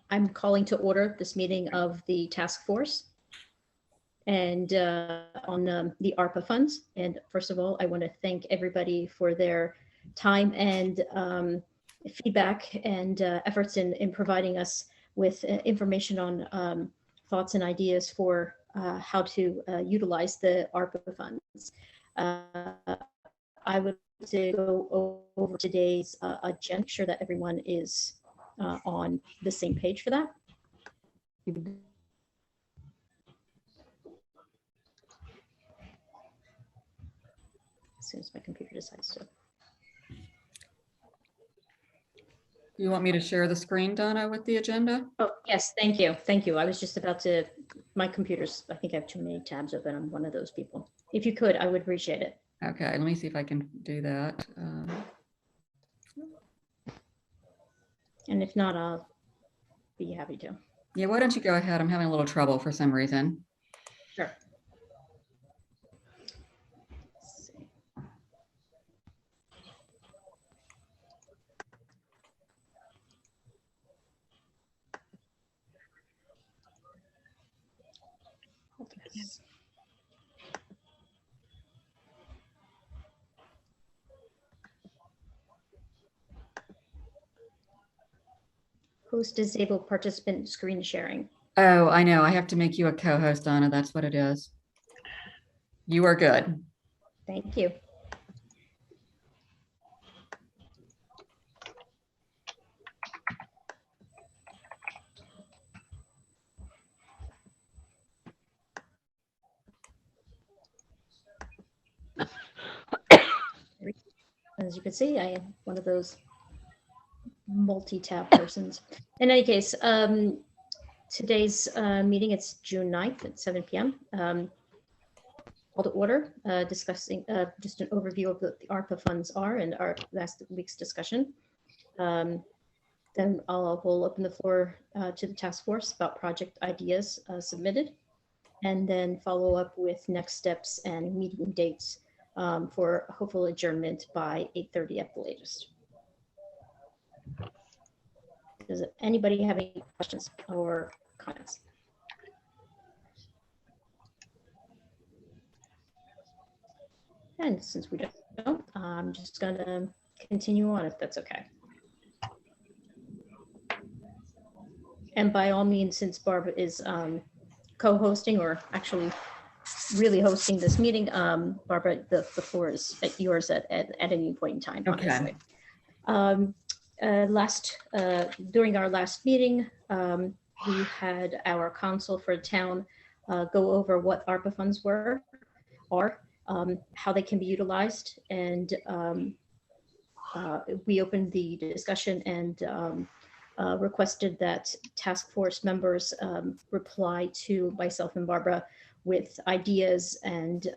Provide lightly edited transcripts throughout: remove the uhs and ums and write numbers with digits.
I'm calling to order this meeting of the task force and on the ARPA funds. And first of all, I want to thank everybody for their time and feedback and efforts in providing us with information on thoughts and ideas for how to utilize the ARPA funds. I would like to go over today's agenda, make sure that everyone is on the same page for that. As soon as my computer decides to. You want me to share the screen, Donna, with the agenda? Oh, yes, thank you. Thank you. I was just about to, my computer's, I think I have too many tabs open. I'm one of those people. If you could, I would appreciate it. Okay, let me see if I can do that. And if not, I'll be happy to. Yeah, why don't you go ahead? I'm having a little trouble for some reason. Sure. Yes. Host disabled participant screen sharing. Oh, I know. I have to make you a co-host, Donna. That's what it is. You are good. Thank you. As you can see, I am one of those multi-tab persons. In any case, today's meeting, it's June 9th at 7 p.m. Call to order, discussing just an overview of what the ARPA funds are and our last week's discussion. Then we'll open the floor to the task force about project ideas submitted, and then follow up with next steps and meeting dates for hopeful adjournment by 8:30 at the latest. Does anybody have any questions or comments? And since we don't, I'm just going to continue on if that's okay. And by all means, since Barbara is co-hosting or actually really hosting this meeting, Barbara, the floor is yours at any point in time. Okay. During our last meeting, we had our council for town go over what ARPA funds are, how they can be utilized, and we opened the discussion and requested that task force members reply to myself and Barbara with ideas and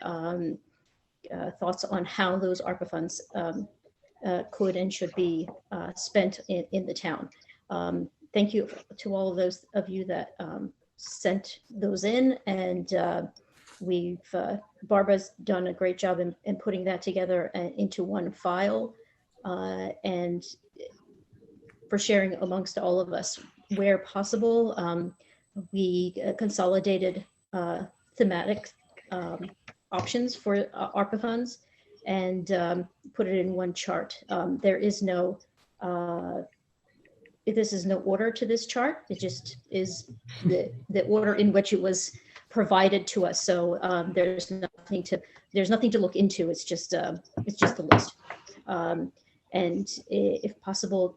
thoughts on how those ARPA funds could and should be spent in the town. Thank you to all of those of you that sent those in, and Barbara's done a great job in putting that together into one file and for sharing amongst all of us where possible. We consolidated thematic options for ARPA funds and put it in one chart. There is no, this is no order to this chart. It just is the order in which it was provided to us. So there's nothing to look into. It's just a list. And if possible,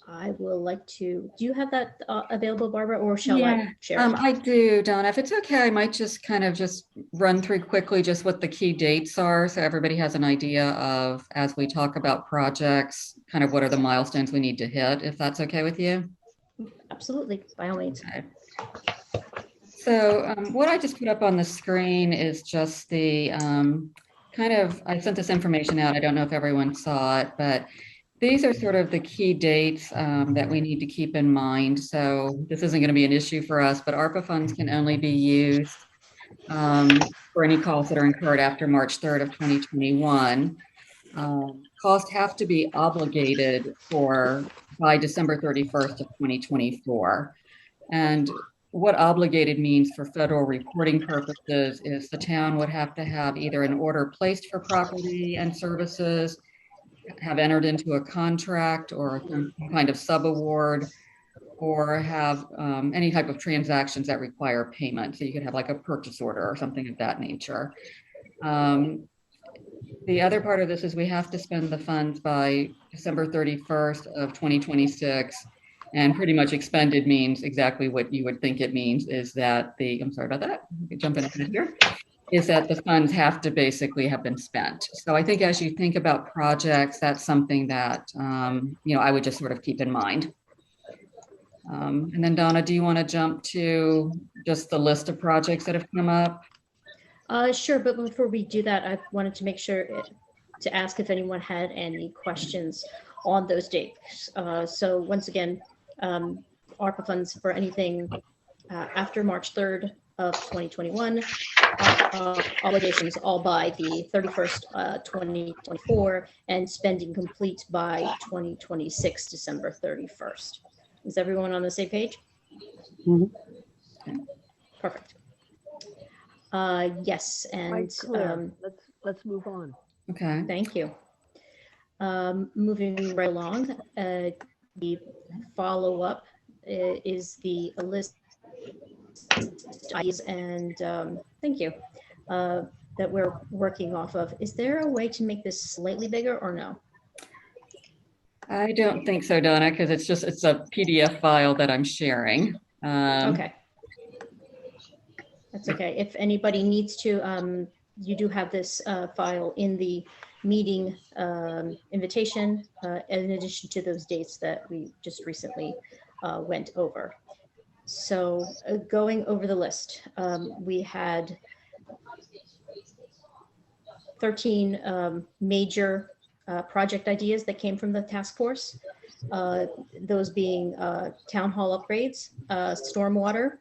I will like to, do you have that available, Barbara, or shall I share it? I do, Donna. If it's okay, I might just run through quickly just what the key dates are, so everybody has an idea of, as we talk about projects, kind of what are the milestones we need to hit, if that's okay with you. Absolutely, by all means. Okay. So what I just put up on the screen is just the I sent this information out. I don't know if everyone saw it, but these are sort of the key dates that we need to keep in mind. So this isn't going to be an issue for us, but ARPA funds can only be used for any costs that are incurred after March 3rd of 2021. costs have to be obligated for by December 31st of 2024. And what obligated means for federal reporting purposes is the town would have to have either an order placed for property and services, have entered into a contract or some kind of subaward, or have any type of transactions that require payment. So you could have like a purchase order or something of that nature. The other part of this is we have to spend the funds by December 31st of 2026. And pretty much expended means exactly what you would think it means, is that I'm sorry about that, jump in here, is that the funds have to basically have been spent. So I think as you think about projects, that's something that, I would just sort of keep in mind. And then Donna, do you want to jump to just the list of projects that have come up? Sure, but before we do that, I wanted to make sure to ask if anyone had any questions on those dates. So once again, ARPA funds for anything after March 3rd of 2021, obligations all by the 31st, 2024, and spending complete by 2026, December 31st. Is everyone on the same page? Mhm. Okay. Perfect. Yes, and Let's move on. Okay. thank you. Moving right along, the follow-up is the list and thank you that we're working off of. Is there a way to make this slightly bigger or no? I don't think so, Donna, because it's a PDF file that I'm sharing. Okay. That's okay. If anybody needs to, you do have this file in the meeting invitation, in addition to those dates that we just recently went over. So going over the list, we had 13 major project ideas that came from the task force. Those being town hall upgrades, stormwater,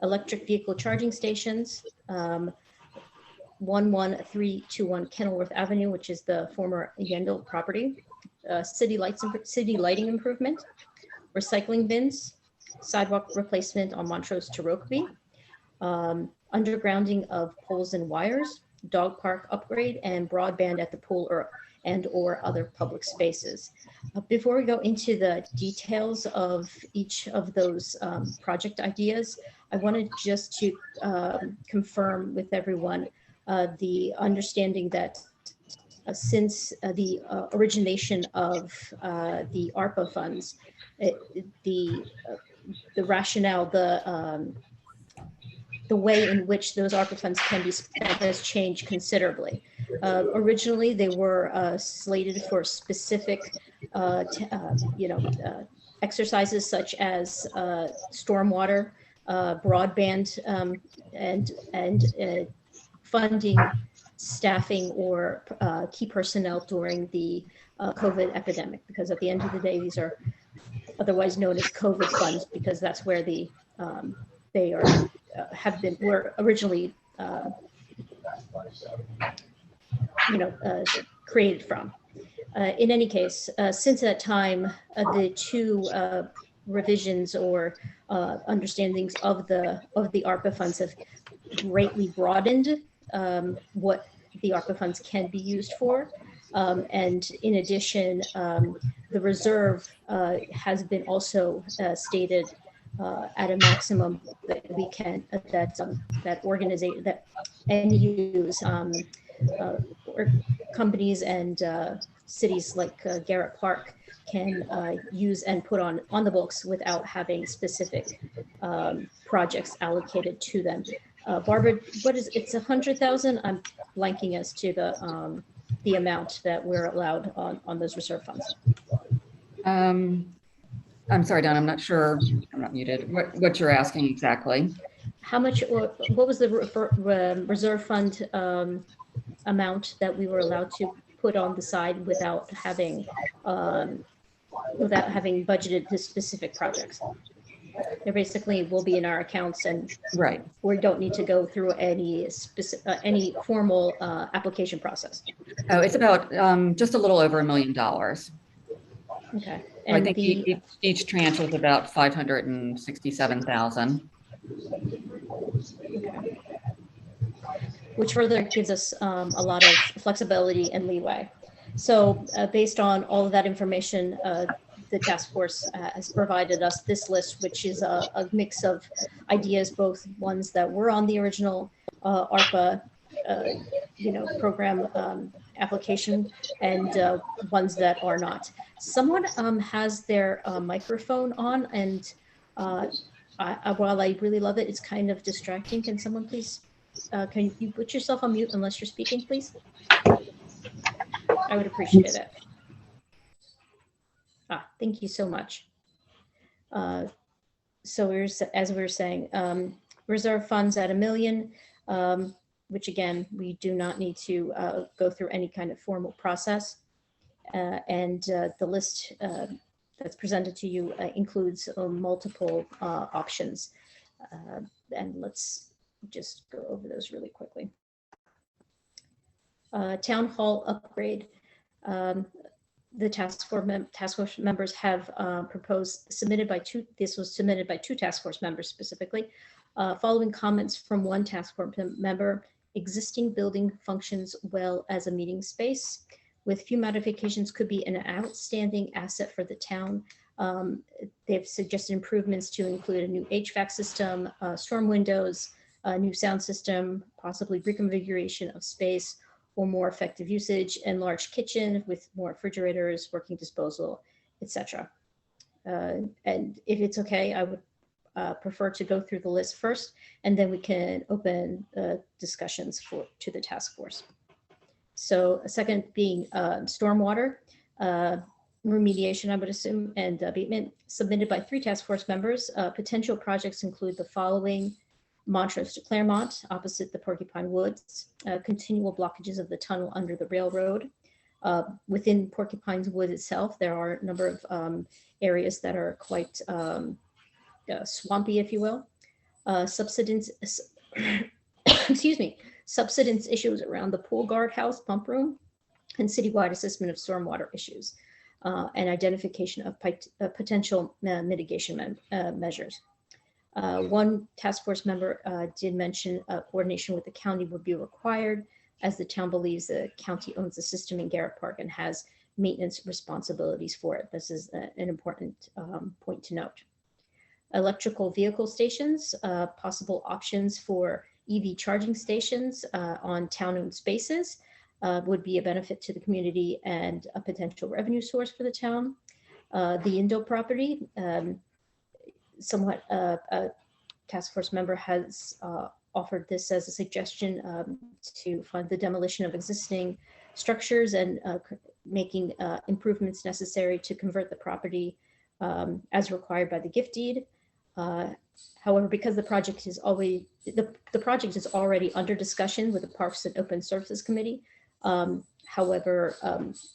electric vehicle charging stations, 11321 Kenilworth Avenue, which is the former Yendel property, city lighting improvement, recycling bins, sidewalk replacement on Montrose to Rokeby, undergrounding of poles and wires, dog park upgrade, and broadband at the pool or other public spaces. Before we go into the details of each of those project ideas, I wanted just to confirm with everyone the understanding that since the origination of the ARPA funds, the rationale, the way in which those ARPA funds can be spent has changed considerably. Originally, they were slated for specific, exercises such as stormwater, broadband, and funding staffing or key personnel during the COVID epidemic. Because at the end of the day, these are otherwise known as COVID funds, because that's where they were originally created from. In any case, since that time, the two revisions or understandings of the ARPA funds have greatly broadened what the ARPA funds can be used for. And in addition, the reserve has been also stated at a maximum that we can, that organization, that NUs, or companies and cities like Garrett Park can use and put on the books without having specific projects allocated to them. Barbara, it's 100,000? I'm blanking as to the amount that we're allowed on those reserve funds. I'm sorry, Don, I'm not sure, I'm not muted, what you're asking exactly. How much, or what was the reserve fund amount that we were allowed to put on the side without having budgeted the specific projects? They basically will be in our accounts, and Right. we don't need to go through any any formal application process. Oh, it's about just a little over $1 million. Okay. So I And think each tranche was about 567,000. okay. Which further gives us a lot of flexibility and leeway. So based on all of that information, the task force has provided us this list, which is a mix of ideas, both ones that were on the original ARPA, program application, and ones that are not. Someone has their microphone on, and while I really love it, it's kind of distracting. Can someone please? Can you put yourself on mute unless you're speaking, please? I would appreciate it. Thank you so much. So as we were saying, reserve funds at $1 million, which again, we do not need to go through any kind of formal process. And the list that's presented to you includes multiple options. And let's just go over those really quickly. Town hall upgrade. The task force members have proposed, this was submitted by 2 task force members specifically. Following comments from 1 task force member, existing building functions well as a meeting space. With few modifications, could be an outstanding asset for the town. They've suggested improvements to include a new HVAC system, storm windows, a new sound system, possibly reconfiguration of space or more effective usage, and large kitchen with more refrigerators, working disposal, etc. And if it's okay, I would prefer to go through the list first, and then we can open discussions to the task force. So a second being stormwater remediation, I would assume, and abatement, submitted by 3 task force members. Potential projects include the following: Montrose to Claremont, opposite the Porcupine Woods, continual blockages of the tunnel under the railroad. Within Porcupine's Wood itself, there are a number of areas that are quite swampy, if you will. Subsidence, excuse me, subsidence issues around the pool guardhouse pump room, and citywide assessment of stormwater issues, and identification of potential mitigation measures. 1 task force member did mention coordination with the county would be required, as the town believes the county owns the system in Garrett Park and has maintenance responsibilities for it. This is an important point to note. Electrical vehicle stations, possible options for EV charging stations on town-owned spaces would be a benefit to the community and a potential revenue source for the town. The Indo property, somewhat a task force member has offered this as a suggestion to fund the demolition of existing structures and making improvements necessary to convert the property as required by the gift deed. However, because the project is already under discussion with the Parks and Open Services Committee. However,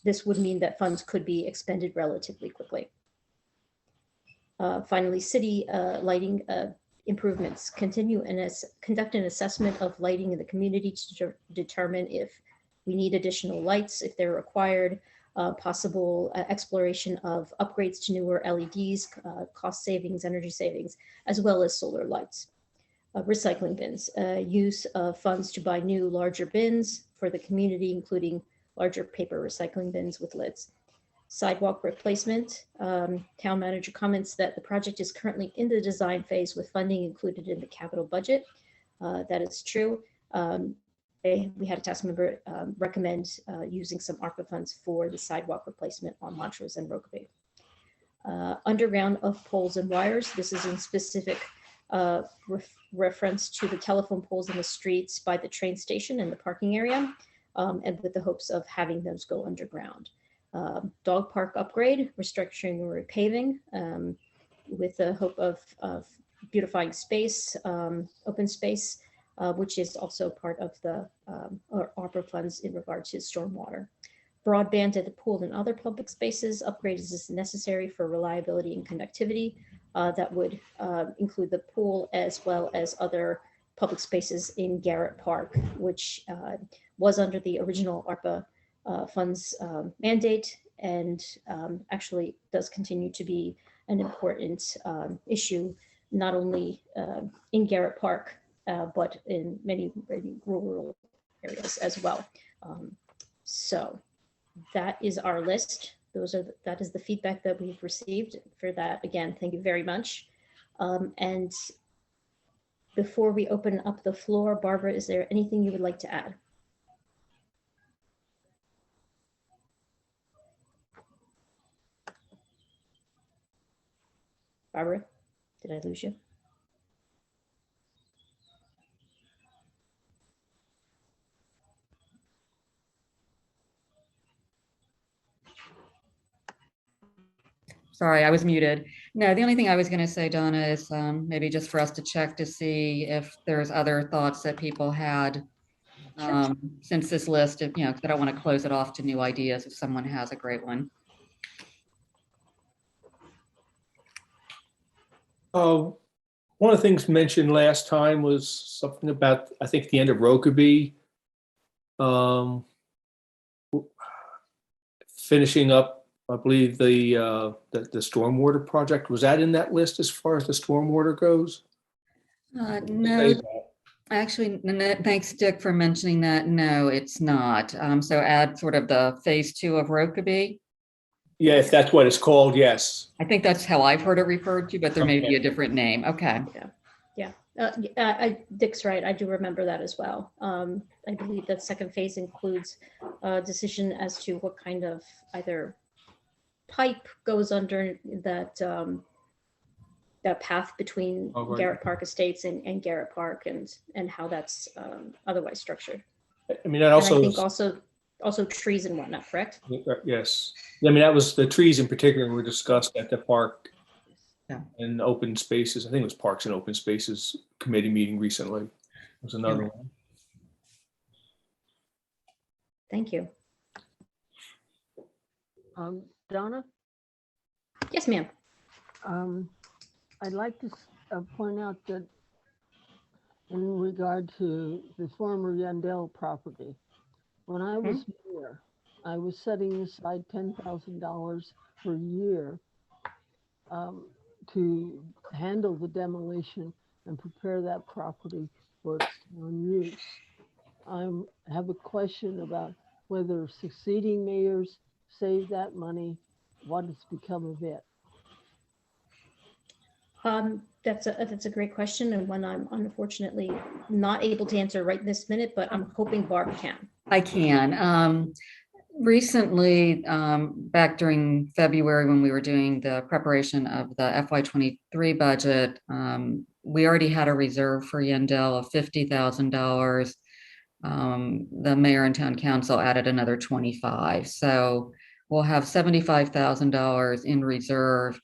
this would mean that funds could be expended relatively quickly. Finally, city lighting improvements. Continue and conduct an assessment of lighting in the community to determine if we need additional lights, if they're required. Possible exploration of upgrades to newer LEDs, cost savings, energy savings, as well as solar lights. Recycling bins. Use of funds to buy new, larger bins for the community, including larger paper recycling bins with lids. Sidewalk replacement. Town manager comments that the project is currently in the design phase with funding included in the capital budget. That is true. We had a task member recommend using some ARPA funds for the sidewalk replacement on Montrose and Rokeby. Underground of poles and wires. This is in specific reference to the telephone poles in the streets by the train station and the parking area, and with the hopes of having those go underground. Dog park upgrade, restructuring or repaving, with the hope of beautifying space, open space, which is also part of the ARPA funds in regard to stormwater. Broadband at the pool and other public spaces, upgrade is necessary for reliability and connectivity. that would include the pool as well as other public spaces in Garrett Park, which was under the original ARPA funds mandate, and actually does continue to be an important issue, not only in Garrett Park, but in many rural areas as well. So that is our list. That is the feedback that we've received. For that, again, thank you very much. And before we open up the floor, Barbara, is there anything you would like to add? Barbara, did I lose you? Sorry, I was muted. No, the only thing I was going to say, Donna, is maybe just for us to check to see if there's other thoughts that people had since this list, you know, 'cause I don't want to close it off to new ideas if someone has a great one. One of the things mentioned last time was something about, I think, the end of Rokeby. Finishing up, I believe, the stormwater project. Was that in that list as far as the stormwater goes? No, actually, thanks, Dick, for mentioning that. No, it's not. So add sort of the phase 2 of Rokeby. Yeah, if that's what it's called, yes. I think that's how I've heard it referred to, but there may be a different name. Okay. Dick's right. I do remember that as well. I believe that second phase includes a decision as to what kind of either pipe goes under that that path between Garrett Park Estates and Garrett Park, and how that's otherwise structured. I mean, that also, and I think also trees and whatnot, correct? Yes. I mean, that was the trees in particular were discussed at the park. Yeah. And open spaces. I think it was Parks and Open Spaces committee meeting recently. Was another one. Thank you. Donna, Yes, ma'am. I'd like to point out that in regard to the former Yandell property, when I was mayor, I was setting aside $10,000 per year to handle the demolition and prepare that property for its own use. I have a question about whether succeeding mayors save that money, what has become of it? That's a great question, and one I'm unfortunately not able to answer right this minute, but I'm hoping Barb can. I can. Recently, back during February when we were doing the preparation of the FY23 budget, we already had a reserve for Yandell of $50,000. The mayor and town council added another 25. So we'll have $75,000 in reserve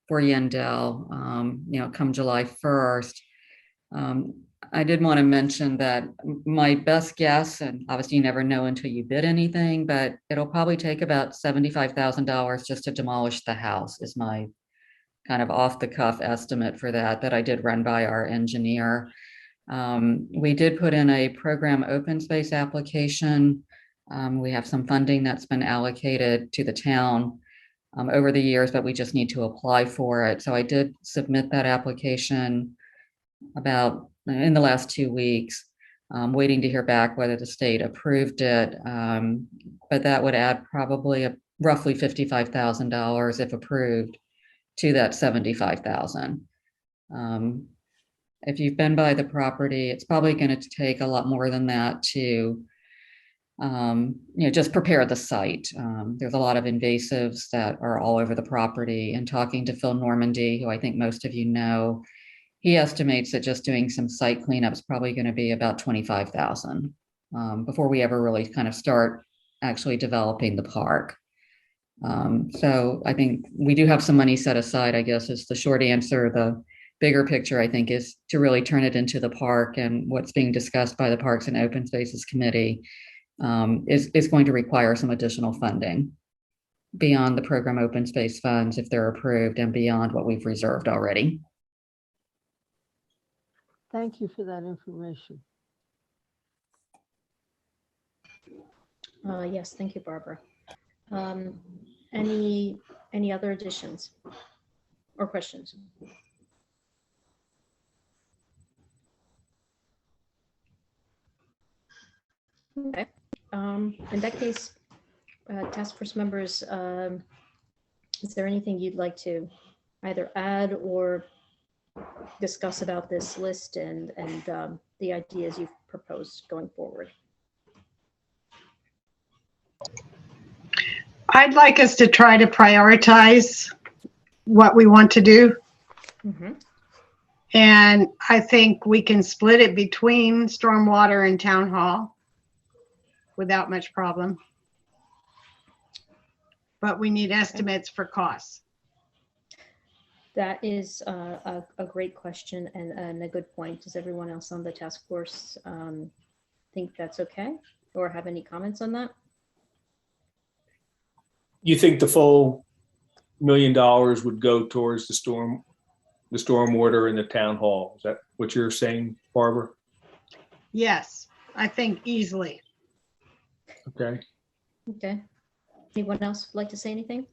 for Yandell, come July 1st. I did want to mention that my best guess, and obviously you never know until you bid anything, but it'll probably take about $75,000 just to demolish the house is my kind of off the cuff estimate for that I did run by our engineer. We did put in a program open space application. We have some funding that's been allocated to the town over the years, but we just need to apply for it. So I did submit that application about in the last 2 weeks, waiting to hear back whether the state approved it. But that would add probably roughly $55,000 if approved to that $75,000. If you've been by the property, it's probably going to take a lot more than that to just prepare the site. There's a lot of invasives that are all over the property, and talking to Phil Normandy, who I think most of you know, he estimates that just doing some site cleanup is probably going to be about $25,000 before we ever really kind of start actually developing the park. So I think we do have some money set aside, I guess is the short answer. The bigger picture, I think, is to really turn it into the park, and what's being discussed by the Parks and Open Spaces Committee is going to require some additional funding. beyond the program open space funds if they're approved and beyond what we've reserved already. Thank you for that information. Yes, thank you, Barbara. Any other additions or questions? Okay. In that case, task force members, is there anything you'd like to either add or discuss about this list and the ideas you've proposed going forward? I'd like us to try to prioritize what we want to do. Mm-hmm. And I think we can split it between stormwater and town hall without much problem. But we need estimates for costs. That is a great question and a good point. Does everyone else on the task force think that's okay or have any comments on that? You think the full $1 million would go towards the stormwater and the town hall? Is that what you're saying, Barbara? Yes, I think easily. Okay. Okay. Anyone else like to say anything?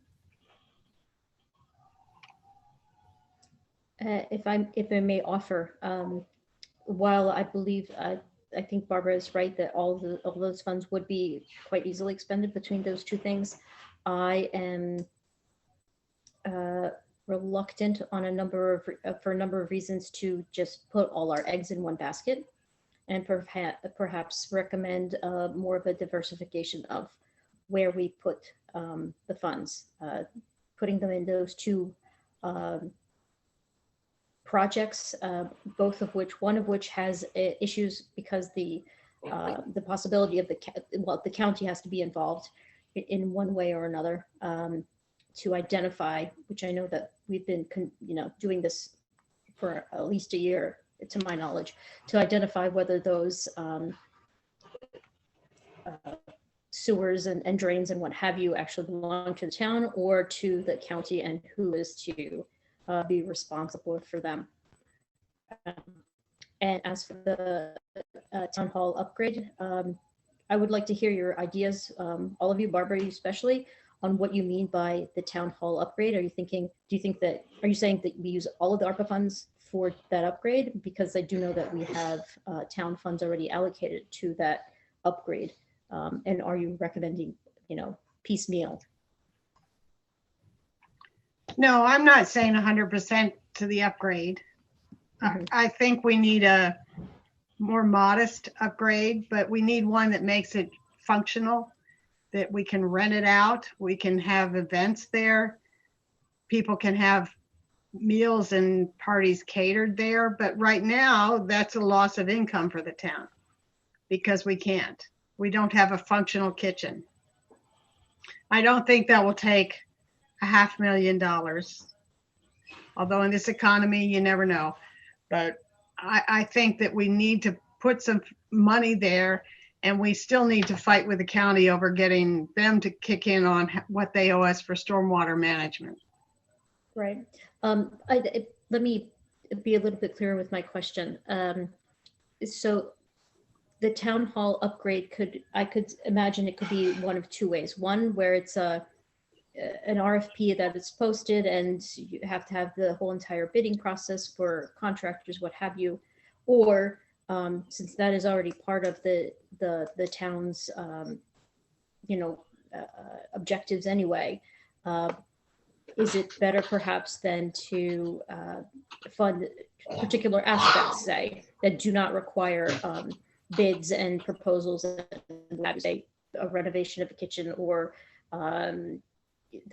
If I may offer, while I believe I think Barbara is right that all those funds would be quite easily expended between those two things, I am reluctant on for a number of reasons to just put all our eggs in one basket, and perhaps recommend more of a diversification of where we put the funds, putting them in those two projects, one of which has issues because the possibility of the county has to be involved in one way or another to identify, which I know that we've been doing this for at least a year, to my knowledge, to identify whether those sewers and drains and what have you actually belong to the town or to the county, and who is to be responsible for them. And as for the town hall upgrade, I would like to hear your ideas, all of you, Barbara, you especially, on what you mean by the town hall upgrade. Are you saying that we use all of the ARPA funds for that upgrade? Because I do know that we have town funds already allocated to that upgrade. And are you recommending, piecemeal? No, I'm not saying 100% to the upgrade. Mhm. I think we need a more modest upgrade, but we need one that makes it functional, that we can rent it out. We can have events there. People can have meals and parties catered there. But right now, that's a loss of income for the town because we can't. We don't have a functional kitchen. I don't think that will take $500,000. Although in this economy, you never know. But I think that we need to put some money there, and we still need to fight with the county over getting them to kick in on what they owe us for stormwater management. Right. Let me be a little bit clearer with my question. So the town hall upgrade I could imagine it could be one of two ways. One where it's an RFP that is posted and you have to have the whole entire bidding process for contractors, what have you, or since that is already part of the town's objectives anyway, is it better perhaps than to fund particular aspects, say, that do not require bids and proposals, and say a renovation of a kitchen or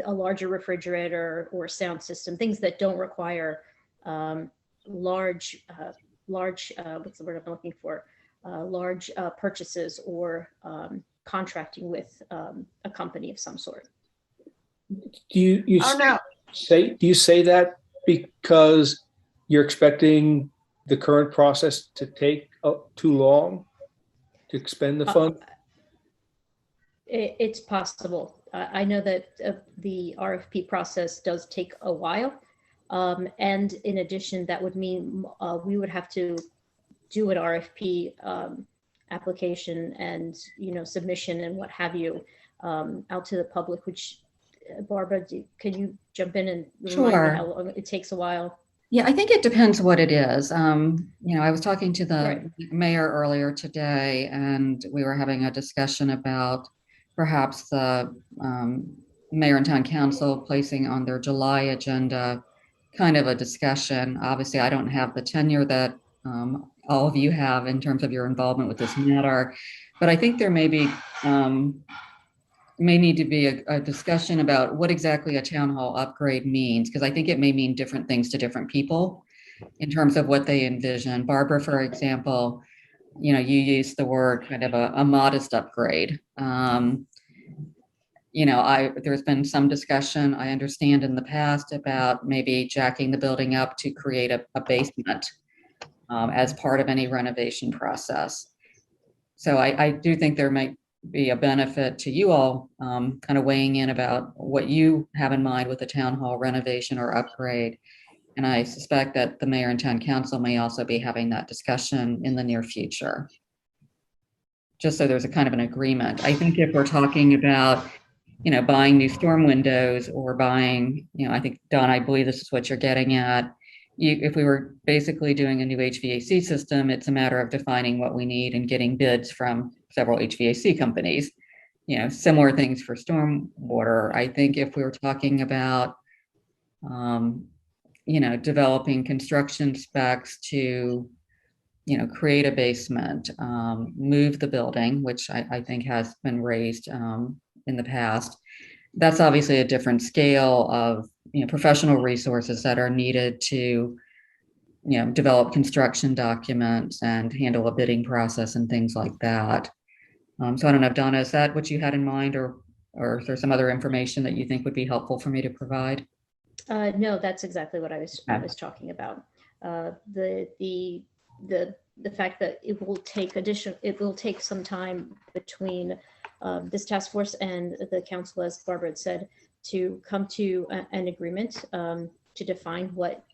a larger refrigerator or sound system, things that don't require large what's the word I'm looking for? Large purchases or contracting with a company of some sort. Do you Oh, no. say that because you're expecting the current process to take too long to expend the fund? It's possible. I know that the RFP process does take a while. And in addition, that would mean we would have to do an RFP application and, submission and what have you out to the public, which Barbara, can you jump in and remind Sure. me how long it takes a while? Yeah, I think it depends what it is. I was talking to the Right. mayor earlier today, and we were having a discussion about perhaps the mayor and town council placing on their July agenda kind of a discussion. Obviously, I don't have the tenure that all of you have in terms of your involvement with this matter, but I think there may need to be a discussion about what exactly a town hall upgrade means, because I think it may mean different things to different people in terms of what they envision. Barbara, for example, you used the word kind of a modest upgrade. There's been some discussion, I understand, in the past about maybe jacking the building up to create a basement as part of any renovation process. So I do think there might be a benefit to you all kind of weighing in about what you have in mind with a town hall renovation or upgrade. And I suspect that the mayor and town council may also be having that discussion in the near future. Just so there's a kind of an agreement. I think if we're talking about, buying new storm windows or buying, I think, Don, I believe this is what you're getting at. If we were basically doing a new HVAC system, it's a matter of defining what we need and getting bids from several HVAC companies, similar things for storm water. I think if we were talking about, developing construction specs to, create a basement, move the building, which I think has been raised in the past, that's obviously a different scale of professional resources that are needed to develop construction documents and handle a bidding process and things like that. So I don't know, Donna, is that what you had in mind, or is there some other information that you think would be helpful for me to provide? No, that's exactly what I was talking about. The fact that it will take some time between this task force and the council, as Barbara had said, to come to an agreement to define what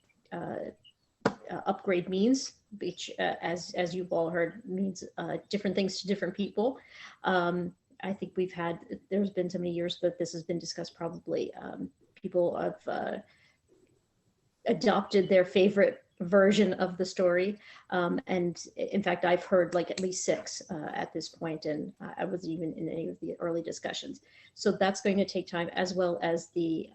upgrade means, which, as you've all heard, means different things to different people. I think there's been so many years, but this has been discussed probably. People have adopted their favorite version of the story. And in fact, I've heard like at least 6 at this point, and I wasn't even in any of the early discussions. So that's going to take time, as well as the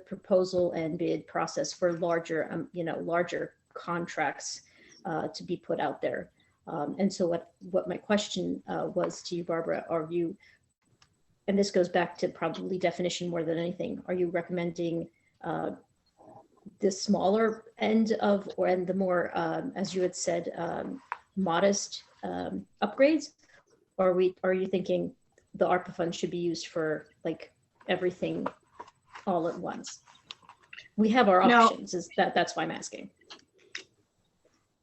proposal and bid process for larger contracts to be put out there. And so what my question was to you, Barbara, and this goes back to probably definition more than anything, are you recommending the smaller end and the more, as you had said, modest upgrades? Or are you thinking the ARPA fund should be used for like everything all at once? We have our options. That's why I'm asking.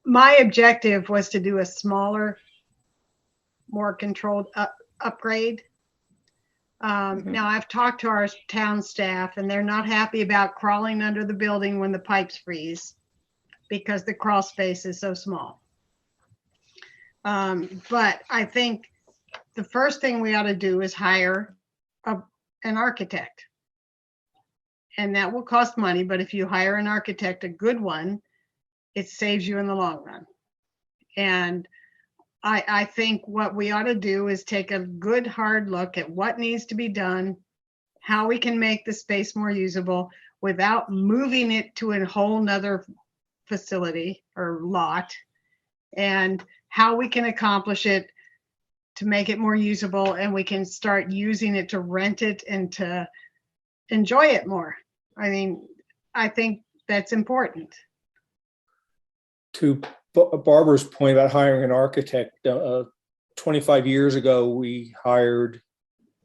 My objective was to do a smaller, more controlled upgrade. Now I've talked to our town staff, and they're not happy about crawling under the building when the pipes freeze because the crawl space is so small. But I think the first thing we ought to do is hire an architect. And that will cost money, but if you hire an architect, a good one, it saves you in the long run. And I think what we ought to do is take a good hard look at what needs to be done, how we can make the space more usable without moving it to a whole nother facility or lot, and how we can accomplish it to make it more usable, and we can start using it to rent it and to enjoy it more. I mean, I think that's important. To Barbara's point about hiring an architect, 25 years ago, we hired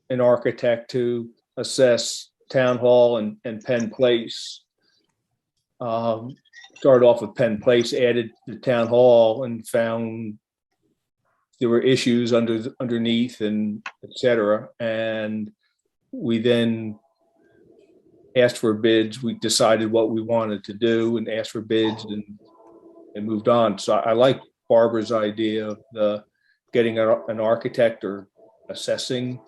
an architect to assess Town Hall and Penn Place. Started off with Penn Place, added the Town Hall, and found there were issues underneath and et cetera. And we then asked for bids. We decided what we wanted to do and asked for bids and moved on. So I like Barbara's idea of getting an architect or assessing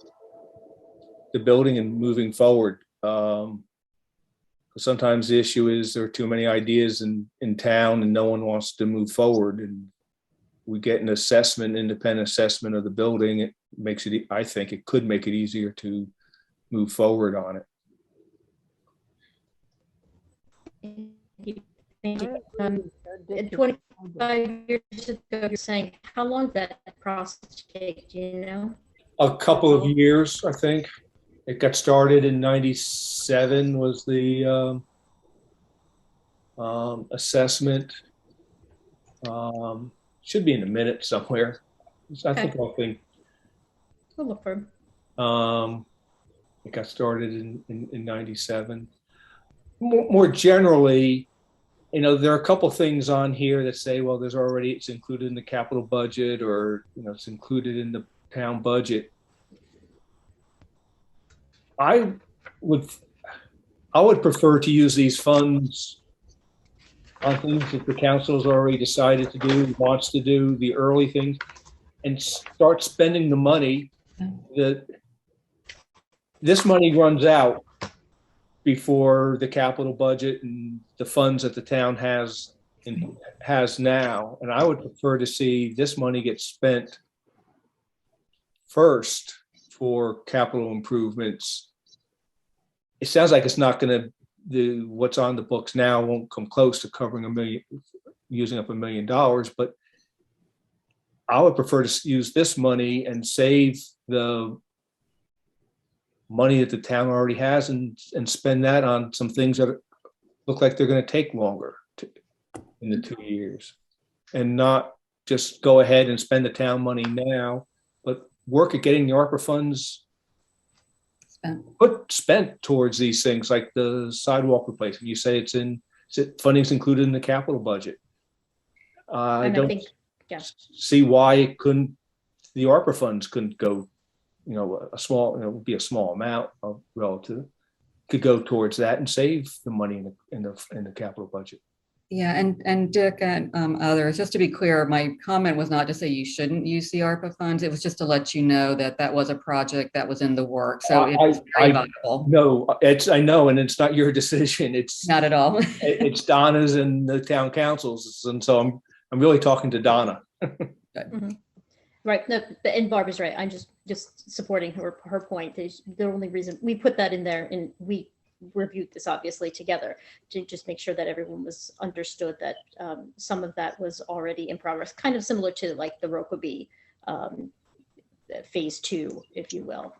the building and moving forward. Sometimes the issue is there are too many ideas in town and no one wants to move forward. And we get an assessment, independent assessment of the building. It makes it, I think it could make it easier to move forward on it. Thank you. 25 years ago, you're saying, how long did that process take? Do you know? A couple of years, I think. It got started in '97 was the assessment. Should be in a minute somewhere. I think We'll look for him. It got started in '97. More generally, there are a couple things on here that say, well, it's included in the capital budget, or it's included in the town budget. I would prefer to use these funds on things that the council has already decided to do, wants to do, the early things, and start spending the money. This money runs out before the capital budget and the funds that the town has now. And I would prefer to see this money get spent first for capital improvements. It sounds like it's not going to, what's on the books now won't come close to covering using up $1 million, but I would prefer to use this money and save the money that the town already has and spend that on some things that look like they're going to take longer in the 2 years, and not just go ahead and spend the town money now, but work at getting the ARPA funds spent towards these things, like the sidewalk replacement. You say funding's included in the capital budget. I don't see why the ARPA funds couldn't go, a small, be a small amount of relative, could go towards that and save the money in the capital budget. Yeah, and Dick and others, just to be clear, my comment was not to say you shouldn't use the ARPA funds. It was just to let you know that was a project that was in the works. So it's very viable. No, I know, and it's not your decision. It's not at all. It's Donna's and the town council's, and so I'm really talking to Donna. Mm-hmm. Right. No, and Barbara's right. I'm just supporting her point. The only reason we put that in there, and we reviewed this obviously together to just make sure that everyone was understood that some of that was already in progress, kind of similar to like the Rokeby phase 2, if you will.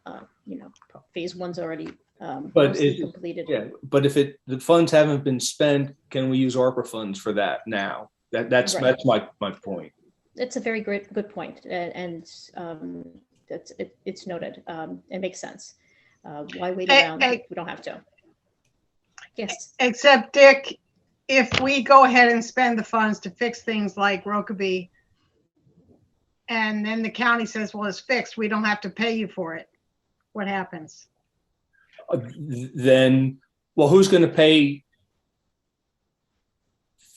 Phase 1's already completed. Yeah, but if the funds haven't been spent, can we use ARPA funds for that now? That's right. That's my point. It's a very good point, and it's noted. It makes sense. Why wait around if we don't have to? Yes. Except, Dick, if we go ahead and spend the funds to fix things like Rokeby, and then the county says, well, it's fixed, we don't have to pay you for it, what happens? Then, well, who's going to pay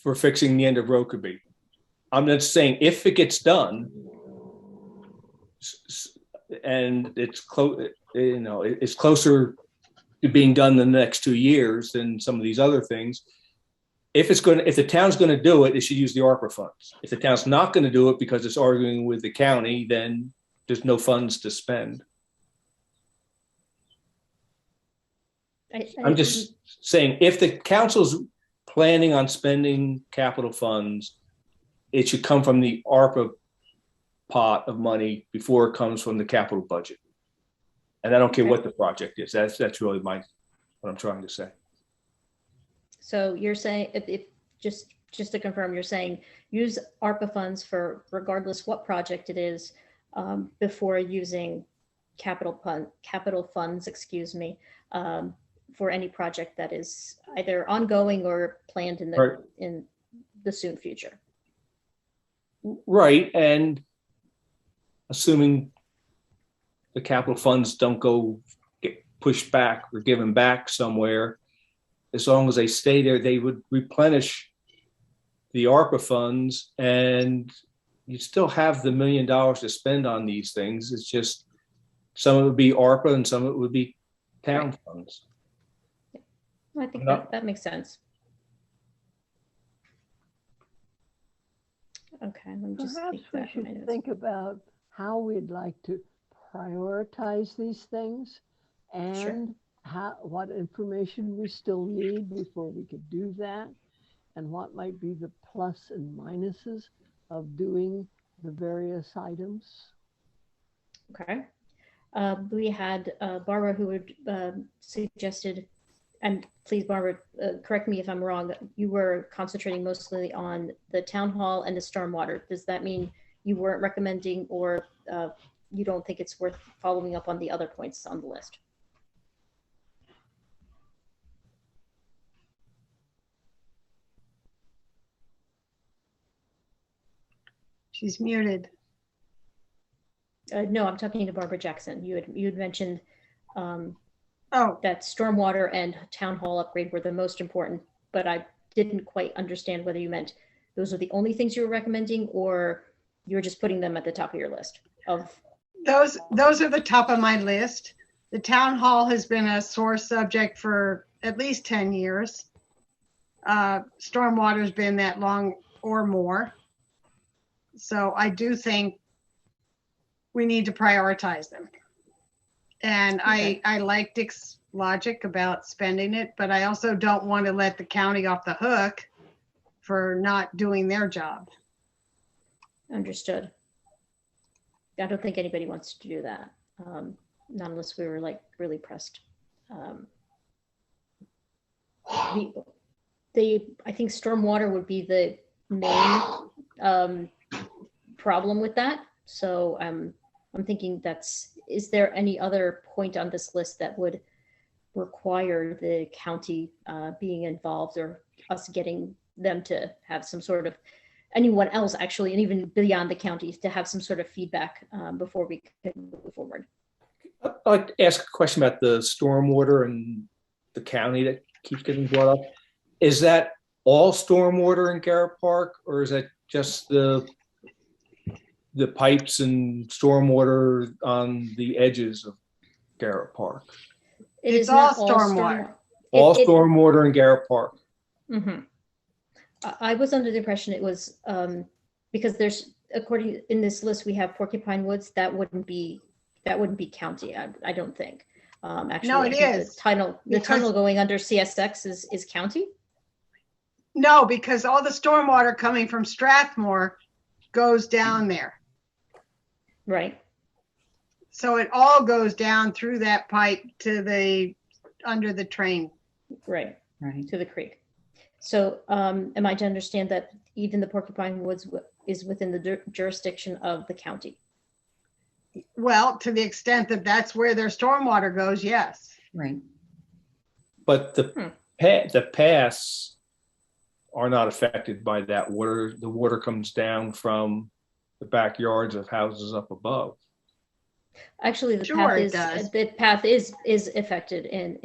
for fixing the end of Rokeby? I'm just saying, if it gets done, and it's close, it's closer to being done in the next 2 years than some of these other things. If the town's going to do it, it should use the ARPA funds. If the town's not going to do it because it's arguing with the county, then there's no funds to spend. I'm just saying, if the council's planning on spending capital funds, it should come from the ARPA pot of money before it comes from the capital budget. And I don't care what the project is. That's really what I'm trying to say. So you're saying, if just to confirm, you're saying use ARPA funds for regardless what project it is, before using capital funds, for any project that is either ongoing or planned in the soon future. Right, and assuming the capital funds don't get pushed back or given back somewhere, as long as they stay there, they would replenish the ARPA funds, and you still have the $1 million to spend on these things. It's just some of it would be ARPA and some of it would be town funds. I think No. that makes sense. Okay, let me just Perhaps take we that from my should notes. think about how we'd like to prioritize these things and what information we still need before we could do that, and what might be the plus and minuses of doing the various items. Okay. We had Barbara who had suggested, and please, Barbara, correct me if I'm wrong, that you were concentrating mostly on the town hall and the stormwater. Does that mean you weren't recommending, or you don't think it's worth following up on the other points on the list? She's muted. No, I'm talking to Barbara Jackson. You had mentioned Oh, that stormwater and town hall upgrade were the most important, but I didn't quite understand whether you meant those are the only things you were recommending, or you were just putting them at the top of your list of. those are the top of my list. The town hall has been a sore subject for at least 10 years. Stormwater's been that long or more. So I do think we need to prioritize them. And Okay. I like Dick's logic about spending it, but I also don't want to let the county off the hook for not doing their job. Understood. I don't think anybody wants to do that, not unless we were like really pressed. I think stormwater would be the main problem with that. So I'm thinking is there any other point on this list that would require the county being involved, or us getting them to have some sort of, anyone else actually, and even beyond the county, to have some sort of feedback before we can move forward? I'd like to ask a question about the stormwater and the county that keeps getting brought up. Is that all stormwater in Garrett Park, or is that just the pipes and stormwater on the edges of Garrett Park? It's all stormwater. All stormwater in Garrett Park. Mm-hmm. I was under the impression it was because there's, according in this list, we have Porcupine Woods. That wouldn't be county. I don't think. Actually, No, I it think is. The tunnel going under CSX is county. No, because all the stormwater coming from Strathmore goes down there. Right. So it all goes down through that pipe to under the train. Right. Right. To the creek. So am I to understand that even the Porcupine Woods is within the jurisdiction of the county? Well, to the extent that that's where their stormwater goes, yes. Right. But the paths are not affected by that water. The water comes down from the backyards of houses up above. Actually, the path is affected in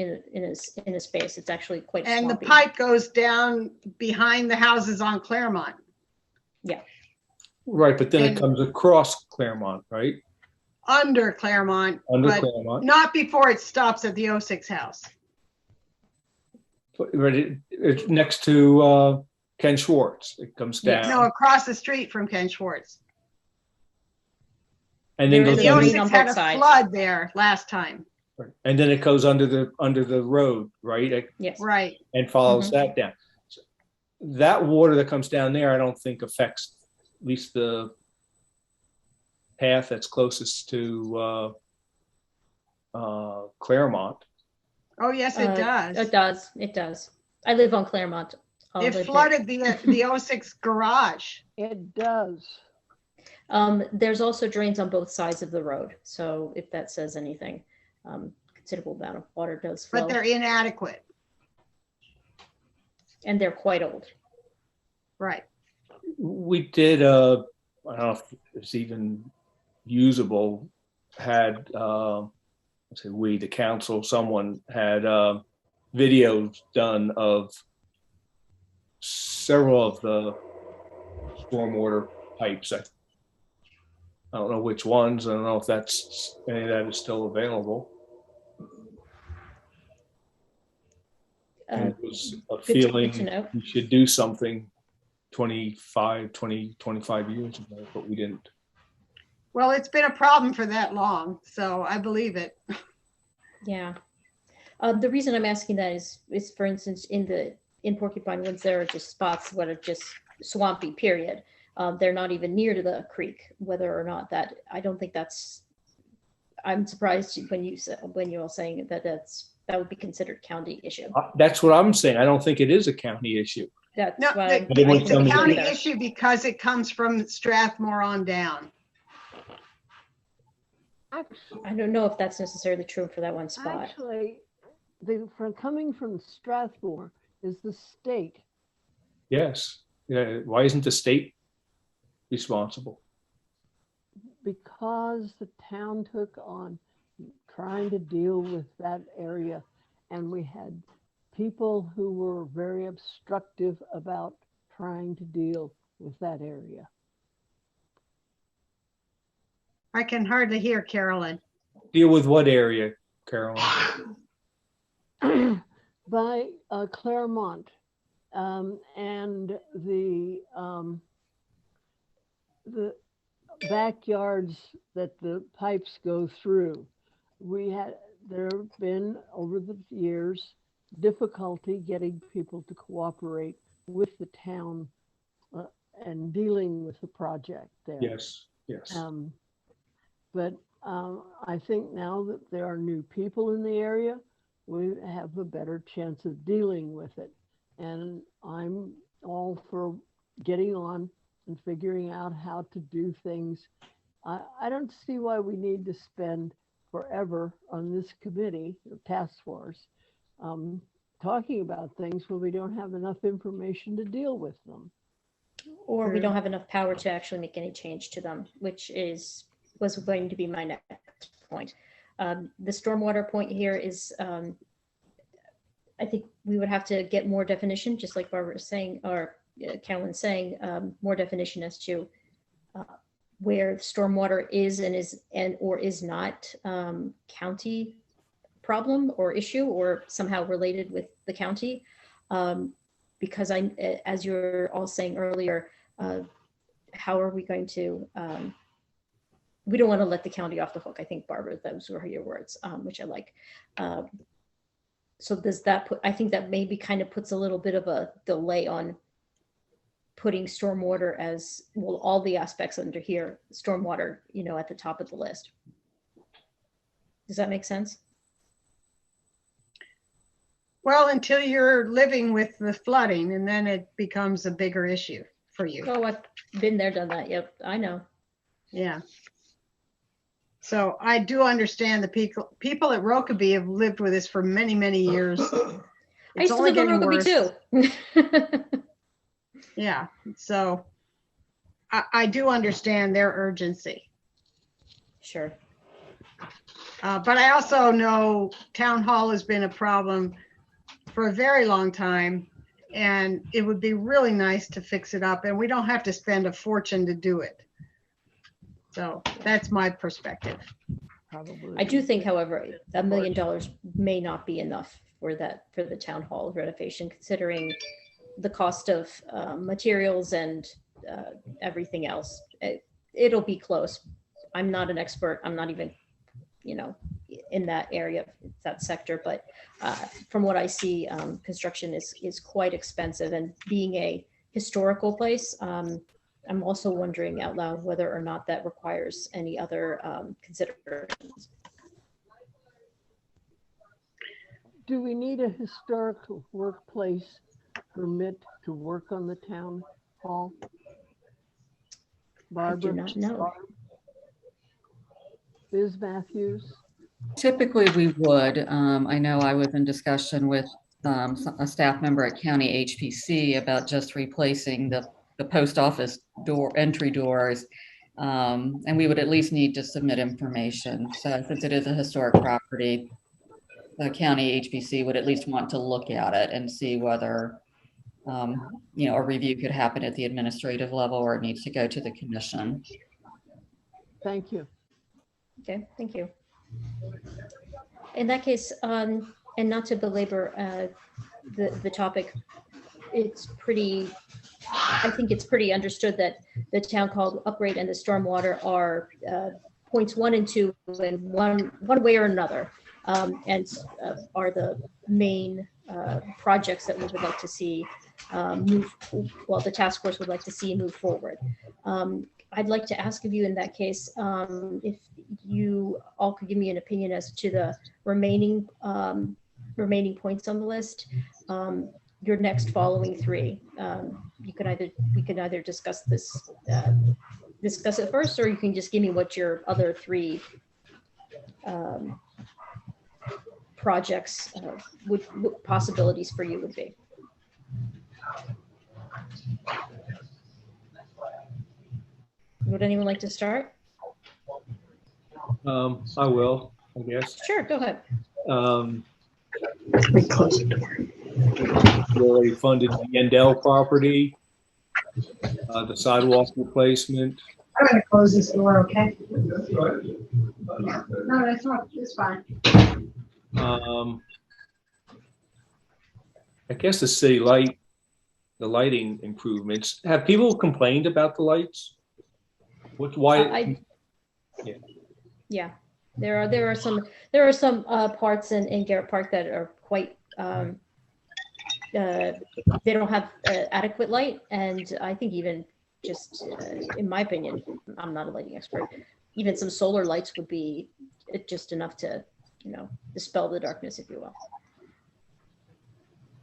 a space. It's actually quite And swampy. the pipe goes down behind the houses on Claremont. Yeah. Right, but then And- it comes across Claremont, right? Under Claremont, Under but Claremont. not before it stops at the 06 house. It's next to Ken Schwartz. It comes Yes. down. No, across the street from Ken Schwartz. And then There is goes The a under, green on 06 had both a sides. flood there last time. and then it goes under the road, right? Yes. Right. And follows Mhm. that down. So that water that comes down there, I don't think affects at least the path that's closest to Claremont. Oh, yes, it does. It does. It does. I live on Claremont. I'll It admit. flooded the 06 garage. It does. There's also drains on both sides of the road. So if that says anything, considerable amount of water does flow. But they're inadequate. And they're quite old. Right. We did, I don't know if it's even usable had, let's say we, the council, someone had videos done of several of the stormwater pipes. I don't know which ones. I don't know if that's any of that is still available. And it was a good to feeling know. we should do something 25 years ago, but we didn't. Well, it's been a problem for that long, so I believe it. Yeah. The reason I'm asking that is for instance, in Porcupine Woods, there are just spots that are just swampy, period. They're not even near to the creek, whether or not that, I don't think that's, I'm surprised when you're all saying that that would be considered county issue. That's what I'm saying. I don't think it is a county issue. That's No, why it's tell a me county there. issue because it comes from Strathmore on down. I don't know if that's necessarily true for that one spot. Actually, coming from Strathmore is the state. Yes. Yeah. Why isn't the state responsible? Because the town took on trying to deal with that area, and we had people who were very obstructive about trying to deal with that area. I can hardly hear Carolyn. Deal with what area, Carolyn? By Claremont and the backyards that the pipes go through. There have been over the years difficulty getting people to cooperate with the town and dealing with the project there. Yes. Yes. But I think now that there are new people in the area, we have a better chance of dealing with it. And I'm all for getting on and figuring out how to do things. I don't see why we need to spend forever on this committee, or task force, talking about things when we don't have enough information to deal with them. Or we don't have enough power to actually make any change to them, which was going to be my next point. The stormwater point here is, I think we would have to get more definition, just like Barbara was saying, or Carolyn's saying, more definition as to where stormwater is or is not county problem or issue, or somehow related with the county. Because as you're all saying earlier, how are we going to, we don't want to let the county off the hook. I think, Barbara, those were your words, which I like. So does that I think that maybe kind of puts a little bit of a delay on putting stormwater as, well, all the aspects under here, stormwater, at the top of the list. Does that make sense? Well, until you're living with the flooding, and then it becomes a bigger issue for you. Oh, I've been there, done that. Yep, I know. Yeah. So I do understand the people at Rokeby have lived with this for many, many years. I used to live in Rokeby too. Yeah, so I do understand their urgency. Sure. But I also know town hall has been a problem for a very long time, and it would be really nice to fix it up, and we don't have to spend a fortune to do it. So that's my perspective. Probably. I do think, however, $1 million may not be enough for the town hall renovation, considering the cost of materials and everything else. It'll be close. I'm not an expert. I'm not even, in that area, that sector. But from what I see, construction is quite expensive. And being a historical place, I'm also wondering out loud whether or not that requires any other considerations. Do we need a historical workplace permit to work on the town hall? Barbara? I do not know. Ms. Matthews? Typically, we would. I know I was in discussion with a staff member at County HPC about just replacing the post office entry doors. And we would at least need to submit information. So since it is a historic property, the county HPC would at least want to look at it and see whether, a review could happen at the administrative level or it needs to go to the commission. Thank you. Okay, thank you. In that case, and not to belabor the topic, I think it's pretty understood that the town hall upgrade and the stormwater are points 1 and 2 in one way or another, and are the main projects that we would like to see the task force would like to see move forward. I'd like to ask of you in that case, if you all could give me an opinion as to the remaining points on the list. Your next following 3. We could either discuss it first, or you can just give me what your other 3 projects what possibilities for you would be. Would anyone like to start? I will, I guess. Sure, go ahead. We close the door. We already funded the Yandell property, the sidewalk replacement. I'm going to close this door, okay? Yeah. No, that's not. It's fine. I guess the city light, the lighting improvements. Have people complained about the lights? Why? Yeah, there are some parts in Garrett Park that are quite they don't have adequate light, and I think even just in my opinion, I'm not a lighting expert, even some solar lights would be just enough to dispel the darkness, if you will.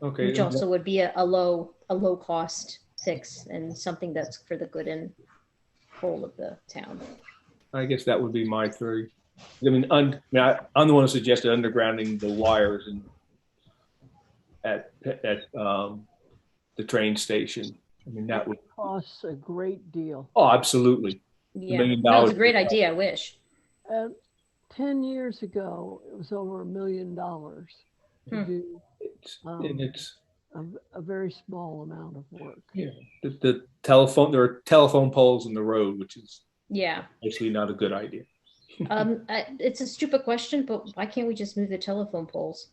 Okay. Which also would be a low cost fix and something that's for the good and whole of the town. I guess that would be my 3. I mean, I'm the one who suggested undergrounding the wires and at the train station. I mean, that would Costs a great deal. Oh, absolutely. Yeah, $1 million. that was a great idea. I wish. 10 years ago, it was over $1 million to do And it's a very small amount of work. yeah. The telephone. There are telephone poles in the road, which is actually not a good idea. It's a stupid question, but why can't we just move the telephone poles?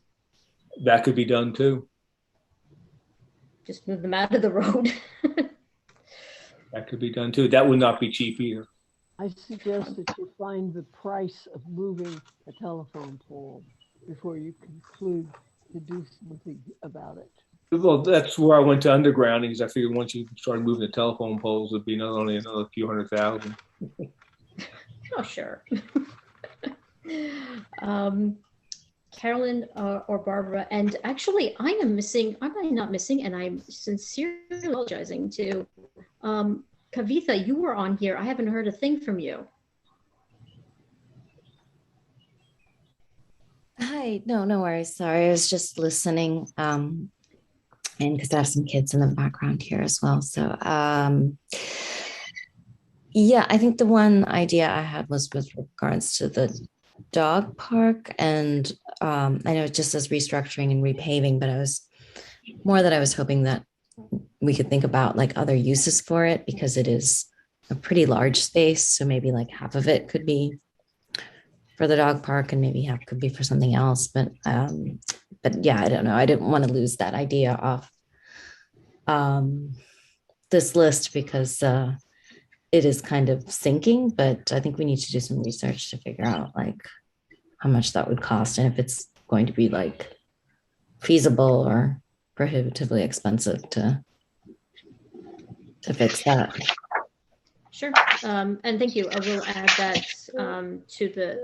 That could be done too. Just move them out of the road. That could be done too. That would not be cheap either. I suggest that you find the price of moving a telephone pole before you conclude to do something about it. Well, that's where I went to undergrounding, because I figured once you started moving the telephone poles, it'd be not only another few $100,000. Oh, sure. Carolyn or Barbara, and actually I am not missing, and I'm sincerely apologizing to Kavitha, you were on here. I haven't heard a thing from you. Hi, no worries. Sorry, I was just listening. And because I have some kids in the background here as well. So yeah, I think the one idea I had was with regards to the dog park, and I know it just says restructuring and repaving, but I was hoping that we could think about like other uses for it, because it is a pretty large space. So maybe like half of it could be for the dog park and maybe half could be for something else. But yeah, I don't know. I didn't want to lose that idea off this list, because it is kind of sinking, but I think we need to do some research to figure out like how much that would cost and if it's going to be like feasible or prohibitively expensive to fix that. Sure, and thank you. I will add that to the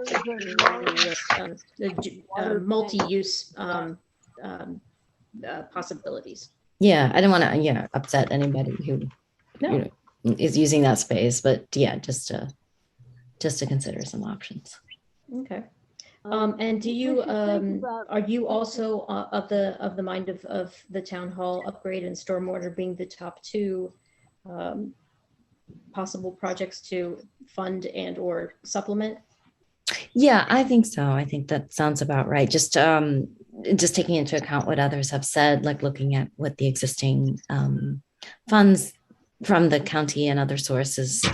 multi-use possibilities. Yeah, I don't want to upset anybody who is using that space, but yeah, just to consider some options. Okay. And do you are you also of the mind of the town hall upgrade and stormwater being the top 2 possible projects to fund and or supplement? Yeah, I think so. I think that sounds about right. Just taking into account what others have said, like looking at what the existing funds from the county and other sources